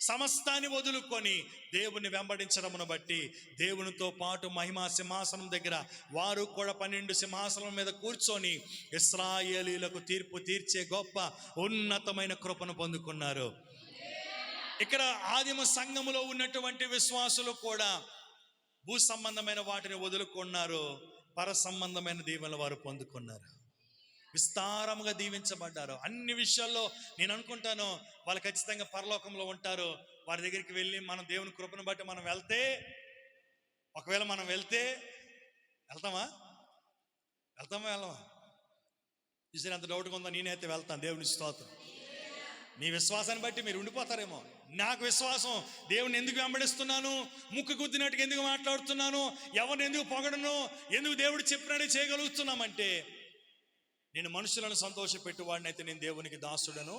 సమస్తాన్ని వదులుకొని దేవుని వెంబడించడమును బట్టి దేవునితో పాటు మహిమా సింహాసనం దగ్గర వారు కూడా 12 సింహాసనం మీద కూర్చొని ఇశ్రాయేలీయులకు తీర్పు తీర్చే గొప్ప ఉన్నతమైన కృపను పొందుకున్నారు. ఇక్కడ ఆదిమ సంఘములో ఉన్నటువంటి విశ్వాసులు కూడా భూ సంబంధమైన వాటిని వదులుకున్నారు. పర సంబంధమైన దీవెనలు వారు పొందుకున్నారు. విస్తారముగా దీవించబడ్డారు. అన్ని విషయాల్లో నేను అనుకుంటాను వాళ్ళు ఖచ్చితంగా పరలోకంలో ఉంటారు. వారి దగ్గరికి వెళ్ళి మనం దేవుని కృపను బట్టి మనం వెళ్తే, ఒకవేళ మనం వెళ్తామా వెళ్ళమా? చూసారు ఎంత డౌట్గా ఉందో. నేనైతే వెళ్తాను. దేవుని స్తోత్రం. మీ విశ్వాసాన్ని బట్టి మీరు ఉండిపోతారేమో. నాకు విశ్వాసం, దేవుని ఎందుకు వెంబడిస్తున్నాను, ముక్కు గుద్దినట్టుగా ఎందుకు మాట్లాడుతున్నాను, ఎవరిని ఎందుకు పొగడను, ఎందుకు దేవుడు చెప్పినట్టు చేయగలుగుతున్నామంటే, నేను మనుషులను సంతోషపెట్టువాడిని అయితే నేను దేవునికి దాసుడను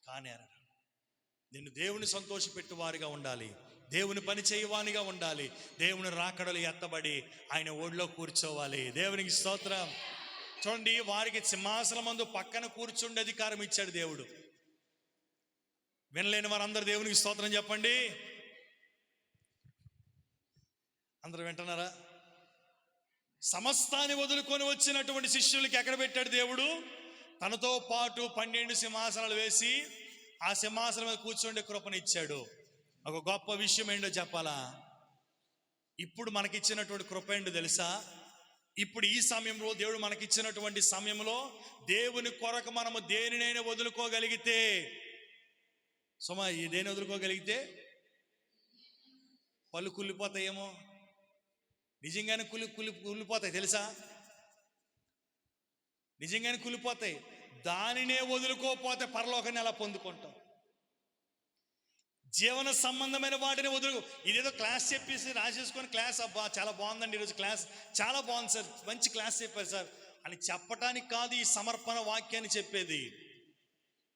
కానేరను. నేను దేవుని సంతోషపెట్టువారిగా ఉండాలి, దేవుని పని చేయవానిగా ఉండాలి, దేవుని రాకడలు ఎత్తబడి ఆయన ఒడిలో కూర్చోవాలి. దేవునికి స్తోత్రం. చూడండి, వారికి సింహాసనం మందు పక్కన కూర్చుండే అధికారం ఇచ్చాడు దేవుడు. వినలేని వారందరూ దేవునికి స్తోత్రం చెప్పండి. అందరూ వింటున్నారా? సమస్తాన్ని వదులుకొని వచ్చినటువంటి శిష్యులకి ఎక్కడ పెట్టాడు దేవుడు? తనతో పాటు 12 సింహాసనాలు వేసి ఆ సింహాసనం మీద కూర్చుండే కృపను ఇచ్చాడు. ఒక గొప్ప విషయం ఏంటో చెప్పాలా? ఇప్పుడు మనకిచ్చినటువంటి కృప ఏంటో తెలుసా? ఇప్పుడు ఈ సమయంలో దేవుడు మనకిచ్చినటువంటి సమయంలో దేవుని కొరకు మనము దేనినైనా వదులుకోగలిగితే, ఈ దేని వదులుకోగలిగితే పళ్ళు కుళ్ళిపోతాయేమో. నిజంగానే కుళ్ళిపోతాయి తెలుసా? నిజంగానే కుళ్ళిపోతాయి. దానినే వదులుకోకపోతే పరలోకాన్ని ఎలా పొందుకుంటాం? జీవన సంబంధమైన వాటిని ఇదేదో క్లాస్ చెప్పేసి రాసేసుకొని క్లాస్, అబ్బా చాలా బాగుందండి ఈరోజు క్లాస్, చాలా బాగుంది సార్, మంచి క్లాస్ చెప్పారు సార్ అని చెప్పటానికి కాదు ఈ సమర్పణ వాక్యాన్ని చెప్పేది.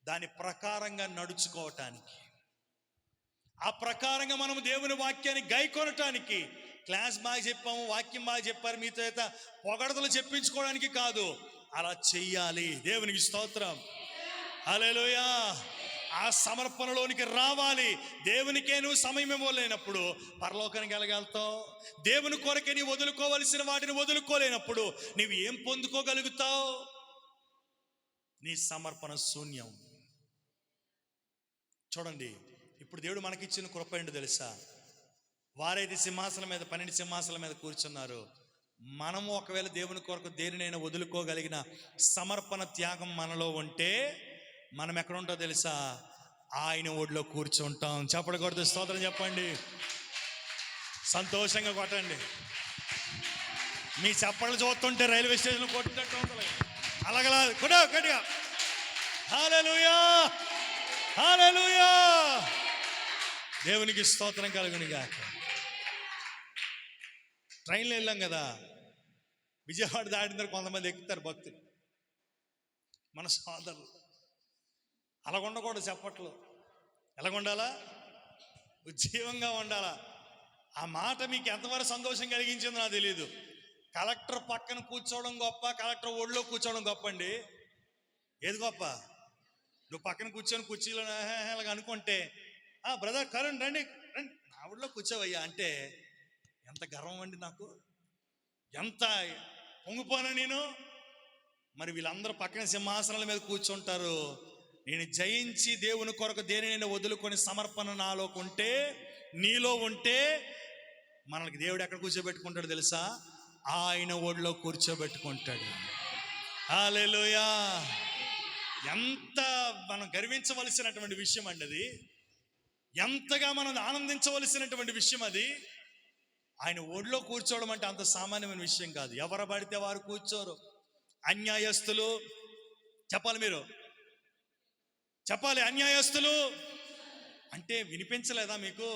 దాని ప్రకారంగా నడుచుకోవటానికి, ఆ ప్రకారంగా మనం దేవుని వాక్యాన్ని గైకొనటానికి. క్లాస్ బాగా చెప్పాము, వాక్యం బాగా చెప్పారు, మీతో అయితే పొగడతలు చెప్పించుకోవడానికి కాదు, అలా చెయ్యాలి. దేవునికి స్తోత్రం. హల్లెలూయా. ఆ సమర్పణలోనికి రావాలి. దేవునికే నువ్వు సమయం ఇవ్వలేనప్పుడు పరలోకానికి వెళ్ళగలుగుతావు? దేవుని కొరకే నీ వదులుకోవలసిన వాటిని వదులుకోలేనప్పుడు నీవు ఏం పొందుకోగలుగుతావు? నీ సమర్పణ శూన్యం. చూడండి, ఇప్పుడు దేవుడు మనకిచ్చిన కృప ఏంటో తెలుసా? వారైతే సింహాసనం మీద 12 సింహాసనాల మీద కూర్చున్నారు. మనము ఒకవేళ దేవుని కొరకు దేనినైనా వదులుకోగలిగిన సమర్పణ త్యాగం మనలో ఉంటే మనం ఎక్కడ ఉంటామో తెలుసా? ఆయన ఒడిలో కూర్చుంటాం. చెప్పకూడదు? స్తోత్రం చెప్పండి. సంతోషంగా కొట్టండి. మీ చప్పట్లు చూస్తుంటే రైల్వే స్టేషన్ కొట్టినట్టు ఉంటుంది. అలాగలా కూడా గట్టిగా హల్లెలూయా, హల్లెలూయా. దేవునికి స్తోత్రం కలుగును గాక. ట్రైన్లో వెళ్ళాం కదా, విజయవాడ దాటిన తర్వాత కొంతమంది ఎక్కుతారు భక్తులు, మన సోదరులు. అలాగ ఉండకూడదు. చెప్పట్లు ఎలాగ ఉండాలా? ఉజ్జీవంగా ఉండాలా. ఆ మాట మీకు ఎంతవరకు సంతోషం కలిగించిందో నాకు తెలియదు. కలెక్టర్ పక్కన కూర్చోవడం గొప్ప, కలెక్టర్ ఒళ్ళో కూర్చోవడం గొప్ప అండి. ఏది గొప్ప? నువ్వు పక్కన కూర్చొని కుర్చీలో అలాగ అనుకుంటే, బ్రదర్ కరుణ్ రండి రండి నా ఒళ్ళో కూర్చోవయ్యా అంటే ఎంత గర్వం అండి నాకు, ఎంత పొంగిపోనా నేను. మరి వీళ్ళందరూ పక్కన సింహాసనాల మీద కూర్చుంటారు. నేను జయించి దేవుని కొరకు దేనినైనా వదులుకొని సమర్పణ నాలో ఉంటే, నీలో ఉంటే మనకి దేవుడు ఎక్కడ కూర్చోబెట్టుకుంటాడు తెలుసా? ఆయన ఒడిలో కూర్చోబెట్టుకుంటాడు. హల్లెలూయా. ఎంత మనం గర్వించవలసినటువంటి విషయం అండి అది. ఎంతగా మనం ఆనందించవలసినటువంటి విషయం అది. ఆయన ఒడిలో కూర్చోవడం అంటే అంత సామాన్యమైన విషయం కాదు. ఎవరు పడితే వారు కూర్చోరు. అన్యాయస్తులు, చెప్పాలి, మీరు చెప్పాలి. అన్యాయస్తులు అంటే వినిపించలేదా మీకు?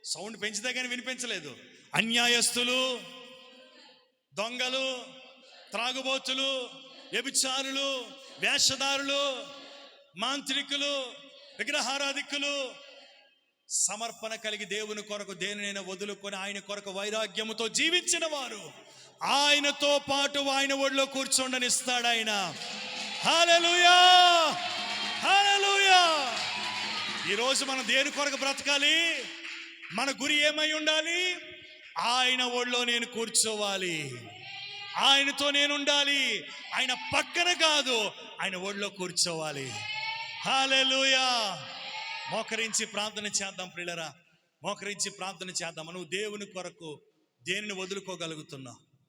సౌండ్ పెంచితే కానీ వినిపించలేదు. అన్యాయస్తులు, దొంగలు, త్రాగుబోతులు, వ్యభిచారులు, వేషధారులు, మాంత్రికులు, విగ్రహారాధికులు, సమర్పణ కలిగి దేవుని కొరకు దేనినైనా వదులుకొని ఆయన కొరకు వైరాగ్యముతో జీవించిన వారు ఆయనతో పాటు ఆయన ఒడిలో కూర్చోండనిస్తాడు ఆయన. హల్లెలూయా, హల్లెలూయా. ఈరోజు మనం దేని కొరకు బ్రతకాలి? మన గురి ఏమై ఉండాలి? ఆయన ఒడిలో నేను కూర్చోవాలి, ఆయనతో నేను ఉండాలి. ఆయన పక్కన కాదు, ఆయన ఒడిలో కూర్చోవాలి. హల్లెలూయా. మోకరించి ప్రార్థన చేద్దాం ప్రియులారా, మోకరించి ప్రార్థన చేద్దాం. నువ్వు దేవుని కొరకు దేనిని వదులుకోగలుగుతున్నావు?